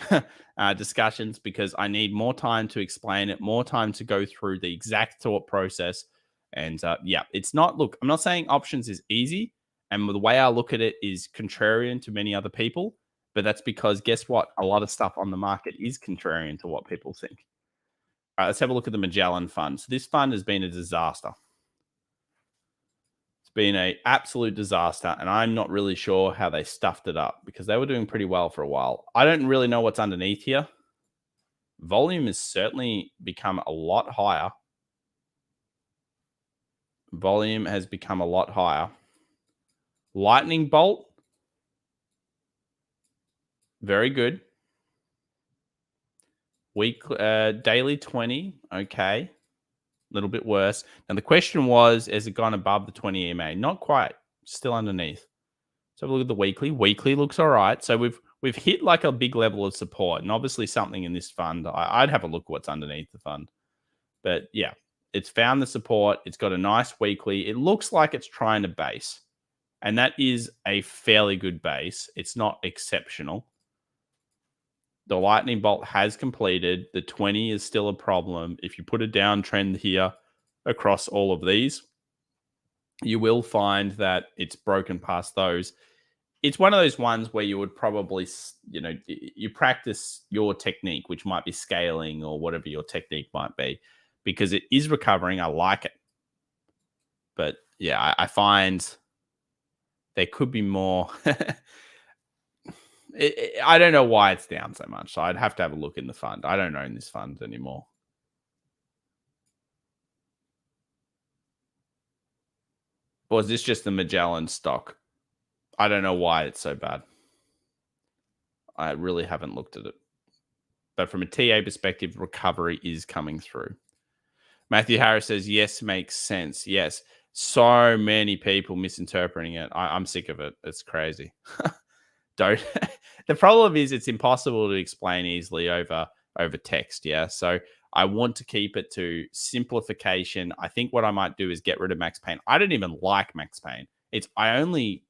discussions, because I need more time to explain it, more time to go through the exact thought process. And yeah, it's not, look, I'm not saying options is easy. And the way I look at it is contrarian to many other people. But that's because, guess what? A lot of stuff on the market is contrarian to what people think. All right, let's have a look at the Magellan Funds. This fund has been a disaster. It's been an absolute disaster, and I'm not really sure how they stuffed it up, because they were doing pretty well for a while. I don't really know what's underneath here. Volume has certainly become a lot higher. Volume has become a lot higher. Lightning bolt, very good. Daily 20, okay. A little bit worse. And the question was, has it gone above the 20 EMA? Not quite. Still underneath. So have a look at the weekly. Weekly looks all right. So we've hit like a big level of support, and obviously something in this fund. I'd have a look what's underneath the fund. But yeah, it's found the support. It's got a nice weekly. It looks like it's trying to base, and that is a fairly good base. It's not exceptional. The lightning bolt has completed. The 20 is still a problem. If you put a downtrend here across all of these, you will find that it's broken past those. It's one of those ones where you would probably, you practice your technique, which might be scaling or whatever your technique might be, because it is recovering. I like it. But yeah, I find there could be more. I don't know why it's down so much. So I'd have to have a look in the fund. I don't own this fund anymore. Or is this just the Magellan stock? I don't know why it's so bad. I really haven't looked at it. But from a TA perspective, recovery is coming through. Matthew Harris says, yes, makes sense. Yes. So many people misinterpreting it. I'm sick of it. It's crazy. Don't. The problem is it's impossible to explain easily over text. Yeah. So I want to keep it to simplification. I think what I might do is get rid of Max Payne. I don't even like Max Payne. I only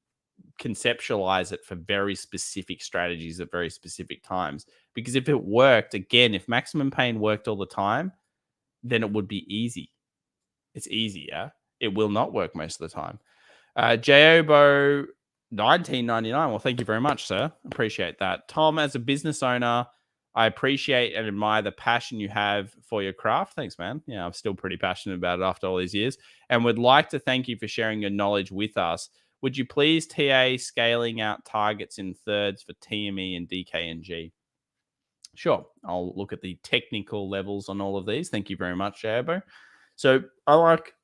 conceptualize it for very specific strategies at very specific times. Because if it worked, again, if maximum pain worked all the time, then it would be easy. It's easier. It will not work most of the time. Jobo 1999. Well, thank you very much, sir. Appreciate that. Tom, as a business owner, I appreciate and admire the passion you have for your craft. Thanks, man. Yeah, I'm still pretty passionate about it after all these years, and would like to thank you for sharing your knowledge with us. Would you please TA scaling out targets in thirds for TME and DKNG? Sure. I'll look at the technical levels on all of these. Thank you very much, Jabo. So I like,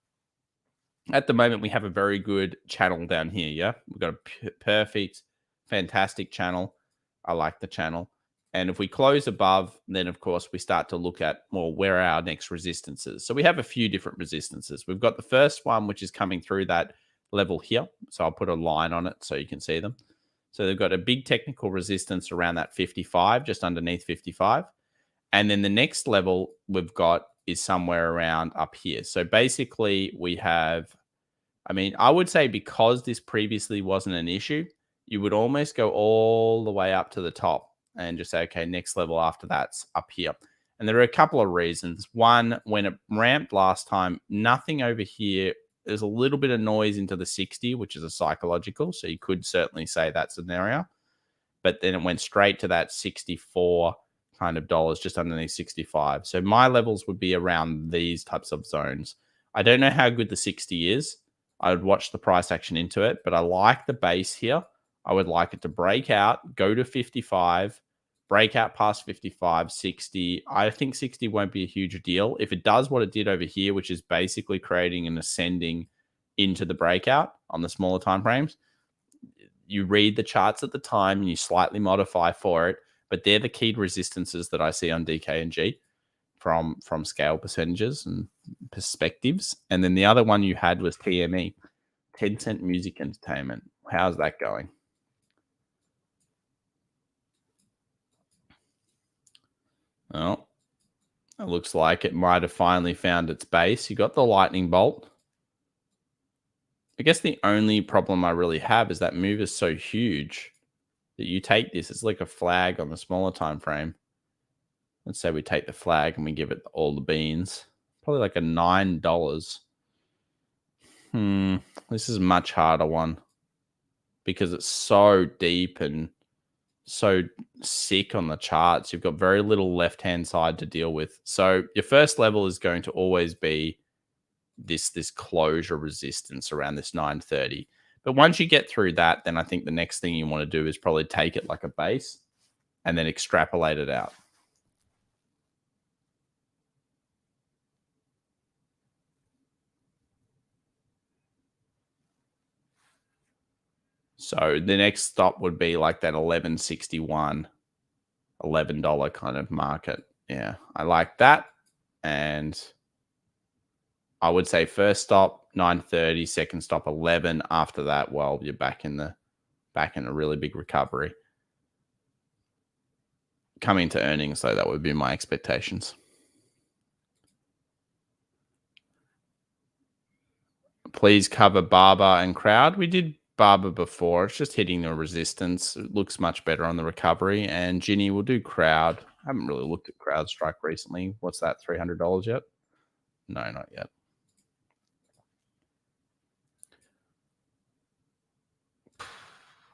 at the moment, we have a very good channel down here. Yeah. We've got a perfect, fantastic channel. I like the channel. And if we close above, then of course we start to look at, well, where are our next resistances? So we have a few different resistances. We've got the first one, which is coming through that level here. So I'll put a line on it so you can see them. So they've got a big technical resistance around that 55, just underneath 55. And then the next level we've got is somewhere around up here. So basically we have, I would say, because this previously wasn't an issue, you would almost go all the way up to the top and just say, okay, next level after that's up here. And there are a couple of reasons. One, when it ramped last time, nothing over here. There's a little bit of noise into the 60, which is a psychological. So you could certainly say that's an area. But then it went straight to that 64 kind of dollars, just underneath 65. So my levels would be around these types of zones. I don't know how good the 60 is. I would watch the price action into it, but I like the base here. I would like it to break out, go to 55, break out past 55, 60. I think 60 won't be a huge deal. If it does what it did over here, which is basically creating an ascending into the breakout on the smaller time frames, you read the charts at the time and you slightly modify for it, but they're the key resistances that I see on DKNG from scale percentages and perspectives. And then the other one you had was TME, Tencent Music Entertainment. How's that going? Well, it looks like it might have finally found its base. You got the lightning bolt. I guess the only problem I really have is that move is so huge that you take this. It's like a flag on the smaller time frame. Let's say we take the flag and we give it all the beans. Probably like a $9. This is a much harder one because it's so deep and so sick on the charts. You've got very little left-hand side to deal with. So your first level is going to always be this closure resistance around this 930. But once you get through that, then I think the next thing you want to do is probably take it like a base and then extrapolate it out. So the next stop would be like that 1161, $11 kind of market. Yeah, I like that. And I would say first stop 930, second stop 11. After that, well, you're back in a really big recovery. Coming to earnings, though, that would be my expectations. Please cover Barber and Crowd. We did Barber before. It's just hitting the resistance. It looks much better on the recovery. And Ginny will do Crowd. I haven't really looked at Crowd Strike recently. What's that, $300 yet? No, not yet.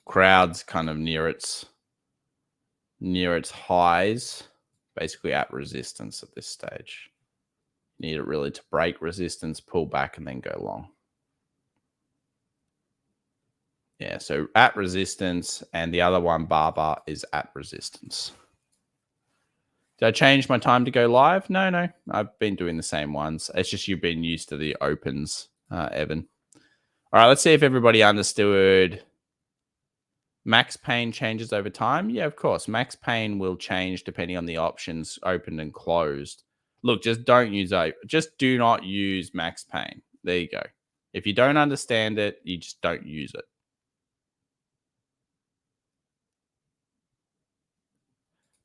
Crowd's kind of near its highs, basically at resistance at this stage. Need it really to break resistance, pull back, and then go long. Yeah, so at resistance, and the other one, Barber, is at resistance. Did I change my time to go live? No. I've been doing the same ones. It's just you've been used to the opens, Evan. All right, let's see if everybody understood. Max pain changes over time. Yeah, of course. Max pain will change depending on the options opened and closed. Look, just do not use max pain. There you go. If you don't understand it, you just don't use it.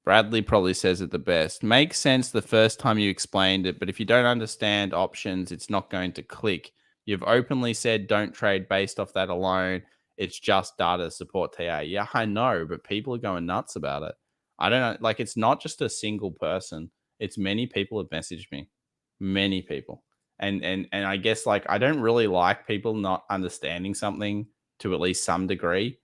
Bradley probably says it the best. Makes sense the first time you explained it, but if you don't understand options, it's not going to click. You've openly said don't trade based off that alone. It's just data to support TA. Yeah, I know, but people are going nuts about it. I don't know. Like, it's not just a single person. It's many people have messaged me. Many people. And I guess, like, I don't really like people not understanding something to at least some degree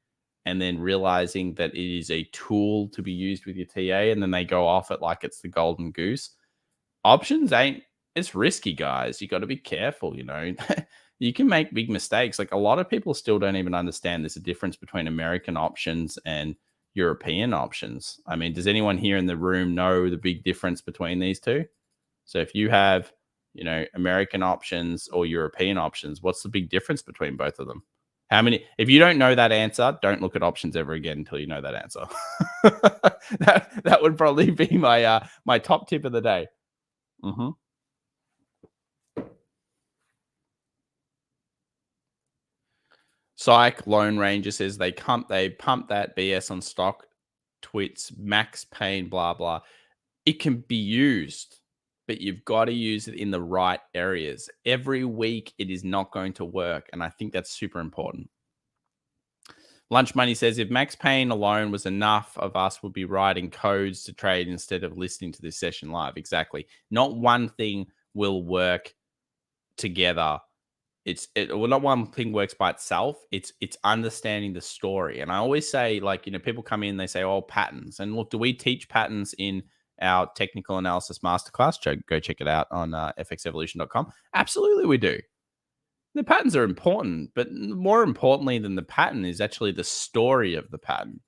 and then realizing that it is a tool to be used with your TA, and then they go off it like it's the golden goose. Options it's risky, guys. You got to be careful, You can make big mistakes. Like, a lot of people still don't even understand there's a difference between American options and European options. I mean, does anyone here in the room know the big difference between these two? So if you have, American options or European options, what's the big difference between both of them? If you don't know that answer, don't look at options ever again until you know that answer. that would probably be my top tip of the day. Psych Lone Ranger says they pump that BS on stock tweets, max pain, blah, blah. It can be used, but you've got to use it in the right areas. Every week, it is not going to work. And I think that's super important. Lunch Money says, if max pain alone was enough, of us would be writing codes to trade instead of listening to this session live. Exactly. Not one thing will work together. Not one thing works by itself. It's understanding the story. And I always say, people come in, they say, oh, patterns. And look, do we teach patterns in our technical analysis masterclass? Go check it out on fxevolution.com. Absolutely, we do. The patterns are important, but more importantly than the pattern is actually the story of the pattern.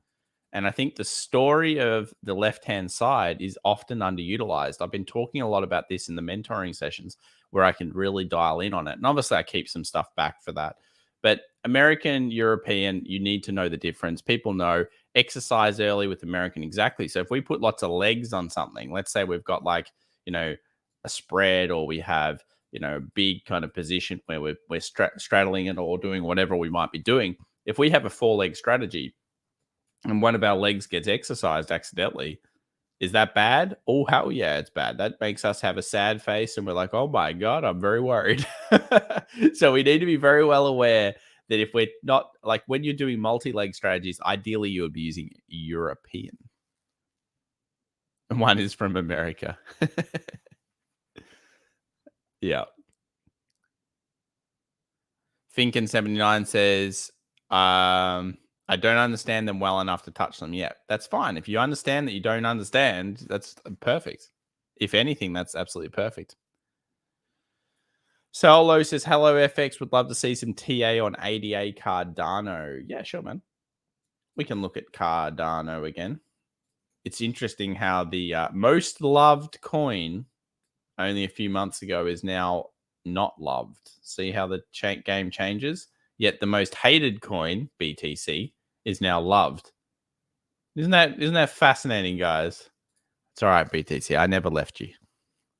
And I think the story of the left-hand side is often underutilized. I've been talking a lot about this in the mentoring sessions where I can really dial in on it. And obviously I keep some stuff back for that. But American, European, you need to know the difference. People know exercise early with American. Exactly. So if we put lots of legs on something, let's say we've got a spread, or we have, a big kind of position where we're straddling it or doing whatever we might be doing. If we have a 4-leg strategy and one of our legs gets exercised accidentally, is that bad? Oh, hell yeah, it's bad. That makes us have a sad face and we're like, oh my God, I'm very worried. So we need to be very well aware that if we're not, like when you're doing multi-leg strategies, ideally you would be using European. One is from America. Yeah. Finkin79 says, I don't understand them well enough to touch them yet. That's fine. If you understand that you don't understand, that's perfect. If anything, that's absolutely perfect. Solo says, hello, FX. Would love to see some TA on ADA Cardano. Yeah, sure, man. We can look at Cardano again. It's interesting how the most loved coin only a few months ago is now not loved. See how the game changes? Yet the most hated coin, BTC, is now loved. Isn't that fascinating, guys? It's all right, BTC. I never left you.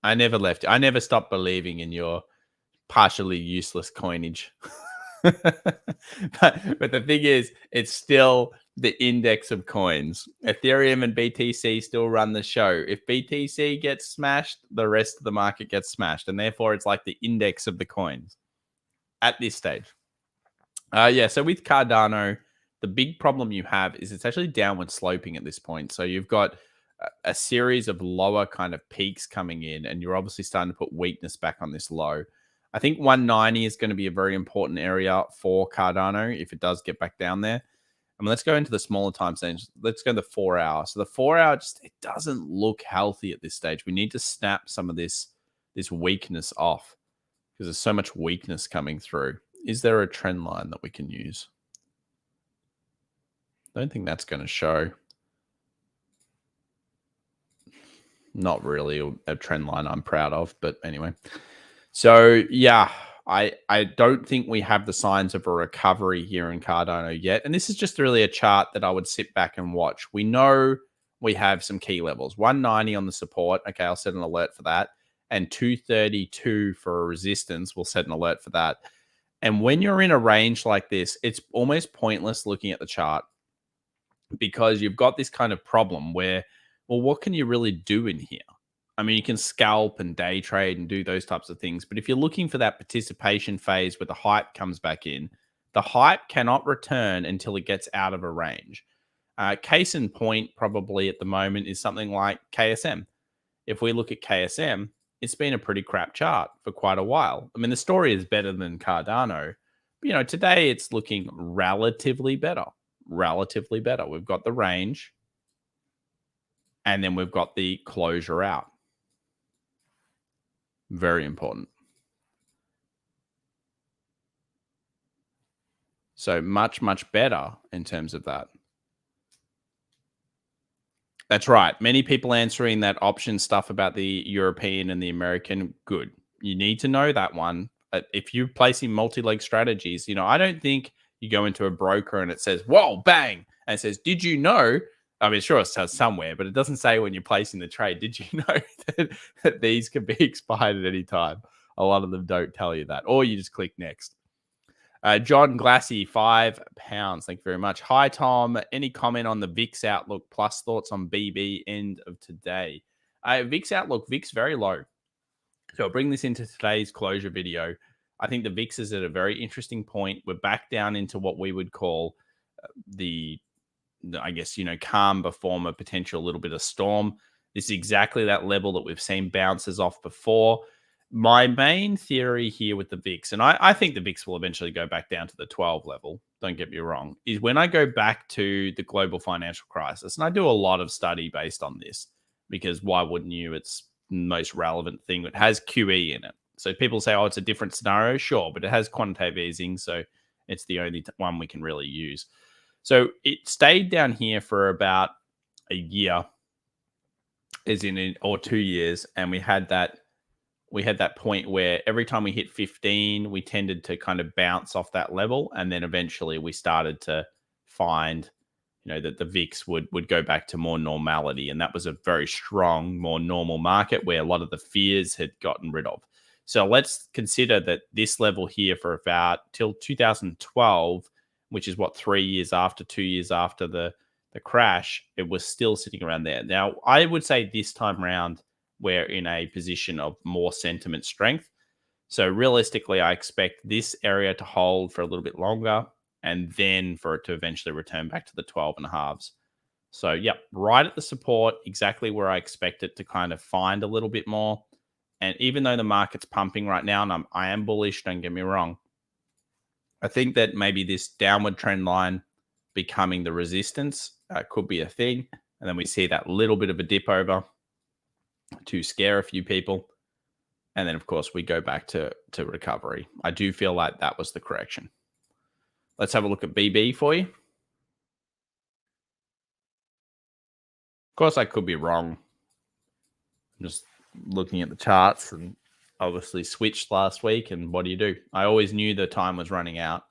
I never left you. I never stopped believing in your partially useless coinage. but the thing is, it's still the index of coins. Ethereum and BTC still run the show. If BTC gets smashed, the rest of the market gets smashed. And therefore, it's like the index of the coins at this stage. Yeah, so with Cardano, the big problem you have is it's actually downward sloping at this point. So you've got a series of lower kind of peaks coming in, and you're obviously starting to put weakness back on this low. I think 190 is going to be a very important area for Cardano if it does get back down there. I mean, let's go into the smaller time stage. Let's go to the 4 hour. So the 4 hour it doesn't look healthy at this stage. We need to snap some of this weakness off because there's so much weakness coming through. Is there a trend line that we can use? I don't think that's going to show. Not really a trend line I'm proud of, but anyway. So yeah, I don't think we have the signs of a recovery here in Cardano yet. And this is just really a chart that I would sit back and watch. We know we have some key levels. 190 on the support. Okay, I'll set an alert for that. And 232 for a resistance. We'll set an alert for that. And when you're in a range like this, it's almost pointless looking at the chart because you've got this kind of problem where, well, what can you really do in here? I mean, you can scalp and day trade and do those types of things. But if you're looking for that participation phase where the hype comes back in, the hype cannot return until it gets out of a range. Case in point, probably at the moment, is something like KSM. If we look at KSM, it's been a pretty crap chart for quite a while. I mean, the story is better than Cardano. But, today it's looking relatively better. Relatively better. We've got the range. And then we've got the closure out. Very important. So much, much better in terms of that. That's right. Many people answering that option stuff about the European and the American. Good. You need to know that one. If you're placing multi-leg strategies, I don't think you go into a broker and it says, whoa, bang. And it says, did you know? I mean, sure, it says somewhere, but it doesn't say when you're placing the trade. Did you know that these can be expired at any time? A lot of them don't tell you that. Or you just click next. John Glassy, £5. Thank you very much. Hi, Tom. Any comment on the VIX outlook plus thoughts on BB end of today? VIX outlook, VIX very low. So I'll bring this into today's closure video. I think the VIX is at a very interesting point. We're back down into what we would call I guess, calm before a potential little bit of storm. This is exactly that level that we've seen bounces off before. My main theory here with the VIX, and I think the VIX will eventually go back down to the 12 level, don't get me wrong, is when I go back to the global financial crisis, and I do a lot of study based on this, because why wouldn't you? It's the most relevant thing. It has QE in it. So people say, oh, it's a different scenario. Sure, but it has quantitative easing, so it's the only one we can really use. So it stayed down here for about a year, or 2 years, and we had that point where every time we hit 15, we tended to kind of bounce off that level, and then eventually we started to find, that the VIX would go back to more normality, and that was a very strong, more normal market where a lot of the fears had gotten rid of. So let's consider that this level here for about till 2012 which is what, 3 years after, 2 years after the crash, it was still sitting around there. Now, I would say this time around, we're in a position of more sentiment strength. So realistically, I expect this area to hold for a little bit longer and then for it to eventually return back to the 12 and a halves. So, yep, right at the support, exactly where I expect it to kind of find a little bit more. And even though the market's pumping right now, and I am bullish, don't get me wrong, I think that maybe this downward trend line becoming the resistance could be a thing. And then we see that little bit of a dip over to scare a few people. And then, of course, we go back to recovery. I do feel like that was the correction. Let's have a look at BB for you. Of course, I could be wrong. I'm just looking at the charts and obviously switched last week. And what do? I always knew the time was running out.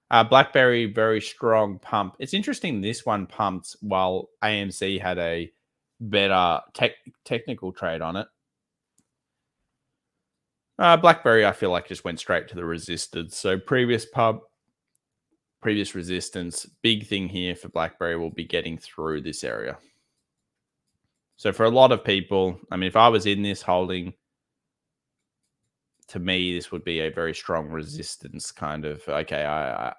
BlackBerry, very strong pump. It's interesting this one pumped while AMC had a better technical trade on it. BlackBerry, I feel like just went straight to the resistance. So previous pump, previous resistance. Big thing here for BlackBerry will be getting through this area. So for a lot of people, I mean, if I was in this holding, to me, this would be a very strong resistance kind of, okay,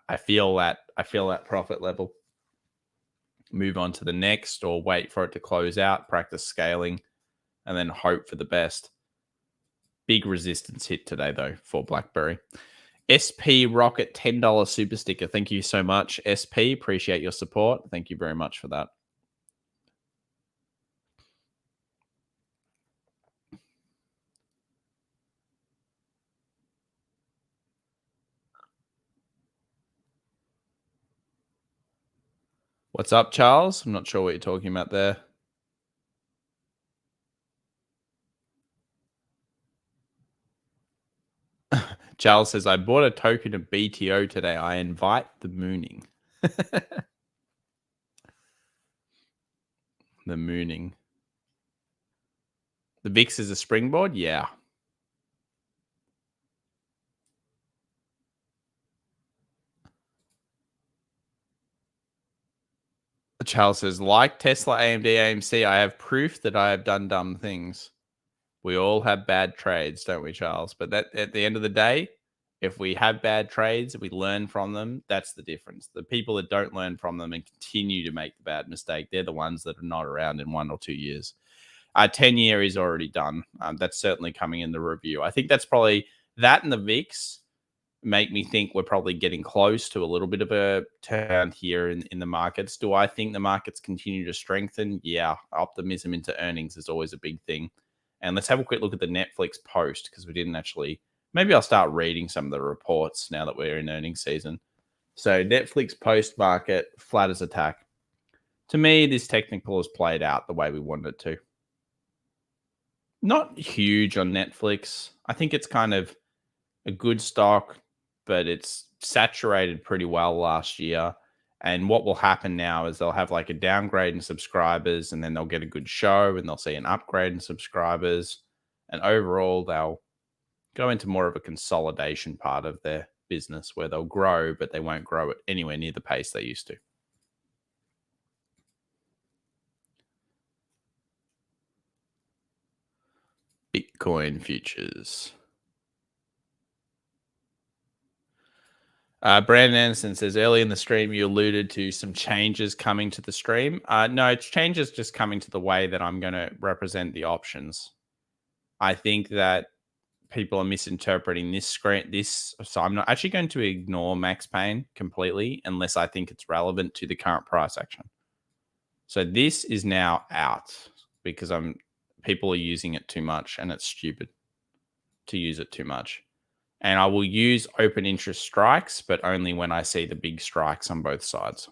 I feel that profit level. Move on to the next or wait for it to close out, practice scaling, and then hope for the best. Big resistance hit today, though, for BlackBerry. SP Rocket $10 super sticker. Thank you so much, SP. Appreciate your support. Thank you very much for that. What's up, Charles? I'm not sure what you're talking about there. Charles says, I bought a token of BTO today. I invite the mooning. The mooning. The VIX is a springboard? Yeah. Charles says, like Tesla, AMD, AMC, I have proof that I have done dumb things. We all have bad trades, don't we, Charles? But that at the end of the day, if we have bad trades, we learn from them, that's the difference. The people that don't learn from them and continue to make the bad mistake, they're the ones that are not around in 1 or 2 years. 10-year is already done. That's certainly coming in the review. I think that's probably that, and the VIX make me think we're probably getting close to a little bit of a turn here in the markets. Do I think the markets continue to strengthen? Yeah, optimism into earnings is always a big thing. And let's have a quick look at the Netflix post, because we didn't actually. Maybe I'll start reading some of the reports now that we're in earnings season. So Netflix post market, flat as a tack. To me, this technical has played out the way we wanted it to. Not huge on Netflix. I think it's kind of a good stock, but it's saturated pretty well last year. And what will happen now is they'll have like a downgrade in subscribers, and then they'll get a good show, and they'll see an upgrade in subscribers. And overall, they'll go into more of a consolidation part of their business where they'll grow, but they won't grow it anywhere near the pace they used to. Bitcoin futures. Brandon Anderson says, early in the stream, you alluded to some changes coming to the stream. No, it's changes just coming to the way that I'm going to represent the options. I think that people are misinterpreting this screen. So I'm not actually going to ignore Max Payne completely unless I think it's relevant to the current price action. So this is now out because people are using it too much, and it's stupid to use it too much. And I will use open interest strikes, but only when I see the big strikes on both sides.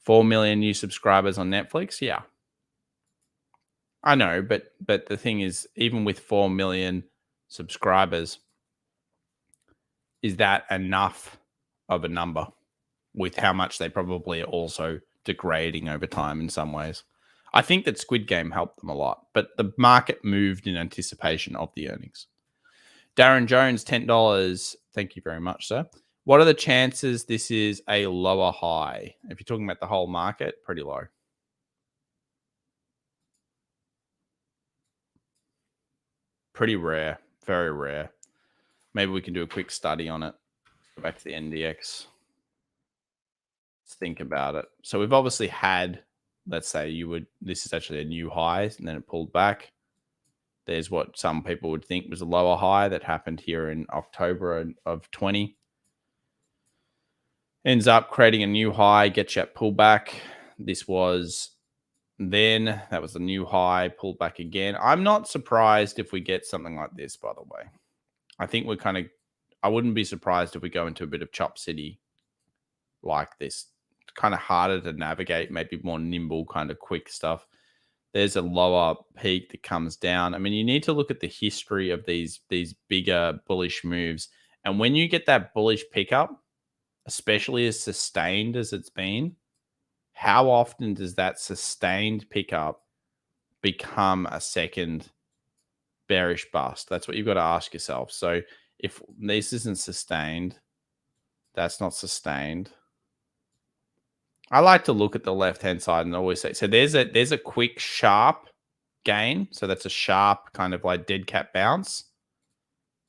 4 million new subscribers on Netflix. Yeah. I know, but the thing is, even with 4 million subscribers, is that enough of a number with how much they probably are also degrading over time in some ways? I think that Squid Game helped them a lot, but the market moved in anticipation of the earnings. Darren Jones, $10. Thank you very much, sir. What are the chances this is a lower high? If you're talking about the whole market, pretty low. Pretty rare. Very rare. Maybe we can do a quick study on it. Go back to the NDX. Let's think about it. So we've obviously had, let's say this is actually a new high and then it pulled back. There's what some people would think was a lower high that happened here in October of 20. Ends up creating a new high, gets you at pullback. This was then, that was a new high, pulled back again. I'm not surprised if we get something like this, by the way. I think I wouldn't be surprised if we go into a bit of chop city like this. Kind of harder to navigate, maybe more nimble, kind of quick stuff. There's a lower peak that comes down. I mean, you need to look at the history of these bigger bullish moves. And when you get that bullish pickup, especially as sustained as it's been, how often does that sustained pickup become a second bearish bust? That's what you've got to ask yourself. So if this isn't sustained, that's not sustained. I like to look at the left-hand side and always say, so there's a quick sharp gain. So that's a sharp kind of like dead cat bounce.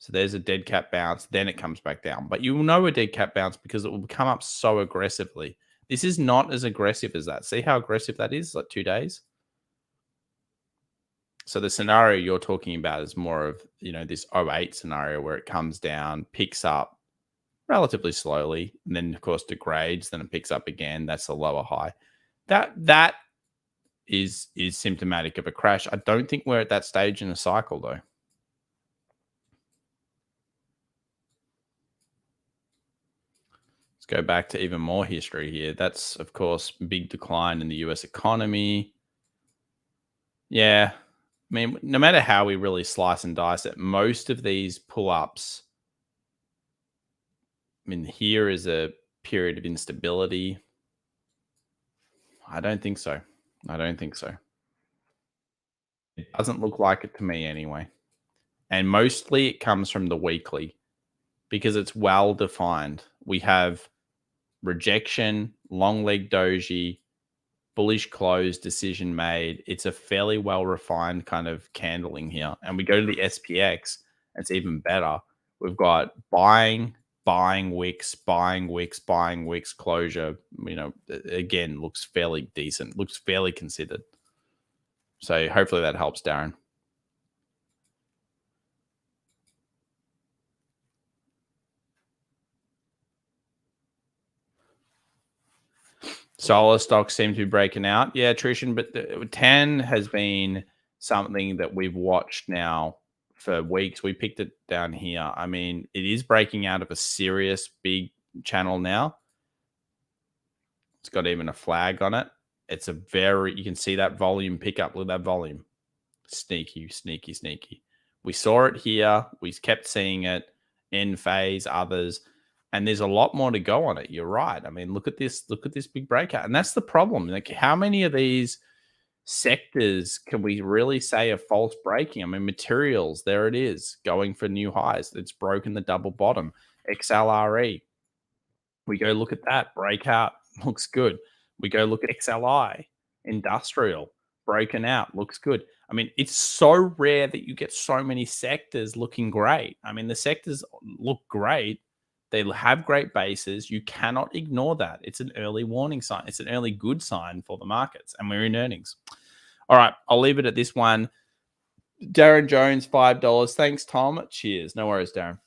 So there's a dead cat bounce, then it comes back down. But you will know a dead cat bounce because it will come up so aggressively. This is not as aggressive as that. See how aggressive that is? Like 2 days. So the scenario you're talking about is more of, this 08 scenario where it comes down, picks up relatively slowly, and then of course degrades, then it picks up again. That's a lower high. That is symptomatic of a crash. I don't think we're at that stage in a cycle though. Let's go back to even more history here. That's of course big decline in the US economy. Yeah. I mean, no matter how we really slice and dice it, most of these pull-ups, I mean, here is a period of instability. I don't think so. I don't think so. It doesn't look like it to me anyway. And mostly it comes from the weekly because it's well defined. We have rejection, long leg doji, bullish close, decision made. It's a fairly well refined kind of candling here. And we go to the SPX, it's even better. We've got buying wicks, buying wicks, buying wicks, closure. Again, looks fairly decent, looks fairly considered. So hopefully that helps, Darren. Solar stocks seem to be breaking out. Yeah, attrition, but 10 has been something that we've watched now for weeks. We picked it down here. I mean, it is breaking out of a serious big channel now. It's got even a flag on it. It's you can see that volume pick up. Look at that volume. Sneaky, sneaky, sneaky. We saw it here. We kept seeing it in phase, others. And there's a lot more to go on it. You're right. I mean, look at this big breakout. And that's the problem. Like, how many of these sectors can we really say are false breaking? I mean, materials, there it is, going for new highs. It's broken the double bottom. XLRE. We go look at that. Breakout. Looks good. We go look at XLI. Industrial. Broken out. Looks good. I mean, it's so rare that you get so many sectors looking great. I mean, the sectors look great. They have great bases. You cannot ignore that. It's an early warning sign. It's an early good sign for the markets, and we're in earnings. All right, I'll leave it at this one. Darren Jones, $5. Thanks, Tom. Cheers. No worries, Darren.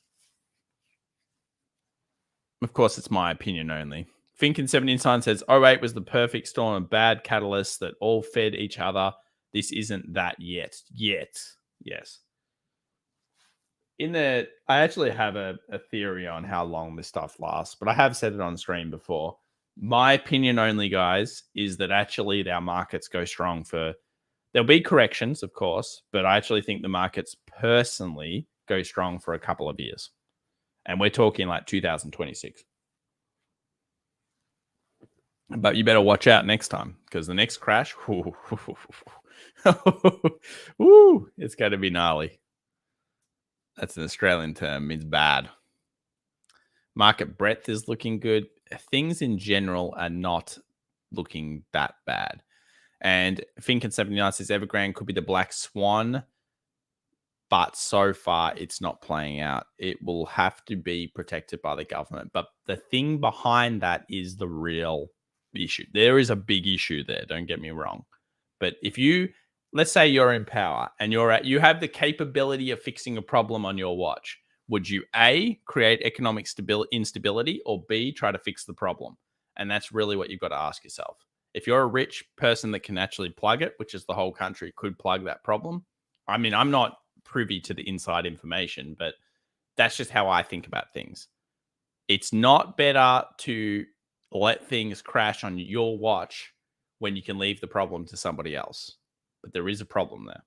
Of course, it's my opinion only. Finkin79 says 08 was the perfect storm of bad catalysts that all fed each other. This isn't that yet. Yes. I actually have a theory on how long this stuff lasts, but I have said it on stream before. My opinion only, guys, is that actually our markets go strong there'll be corrections, of course, but I actually think the markets personally go strong for a couple of years. And we're talking like 2026. But you better watch out next time because the next crash, it's going to be gnarly. That's an Australian term, means bad. Market breadth is looking good. Things in general are not looking that bad. And Fincan79 says Evergrande could be the black swan, but so far it's not playing out. It will have to be protected by the government. But the thing behind that is the real issue. There is a big issue there, don't get me wrong. But if you, let's say you're in power and you have the capability of fixing a problem on your watch, would you A, create economic instability, or B, try to fix the problem? And that's really what you've got to ask yourself. If you're a rich person that can actually plug it, which is the whole country could plug that problem. I mean, I'm not privy to the inside information, but that's just how I think about things. It's not better to let things crash on your watch when you can leave the problem to somebody else. But there is a problem there.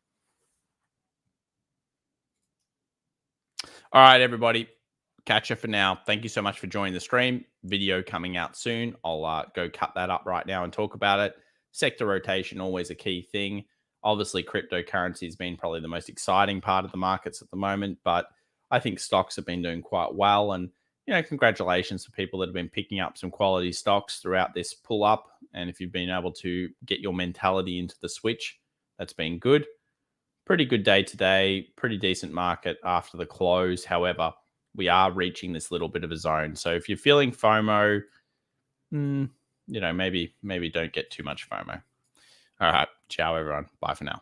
All right, everybody. Catch you for now. Thank you so much for joining the stream. Video coming out soon. I'll go cut that up right now and talk about it. Sector rotation, always a key thing. Obviously, cryptocurrency has been probably the most exciting part of the markets at the moment, but I think stocks have been doing quite well. And, congratulations to people that have been picking up some quality stocks throughout this pull up. And if you've been able to get your mentality into the switch, that's been good. Pretty good day today. Pretty decent market after the close. However, we are reaching this little bit of a zone. So if you're feeling FOMO, maybe don't get too much FOMO. All right. Ciao, everyone. Bye for now.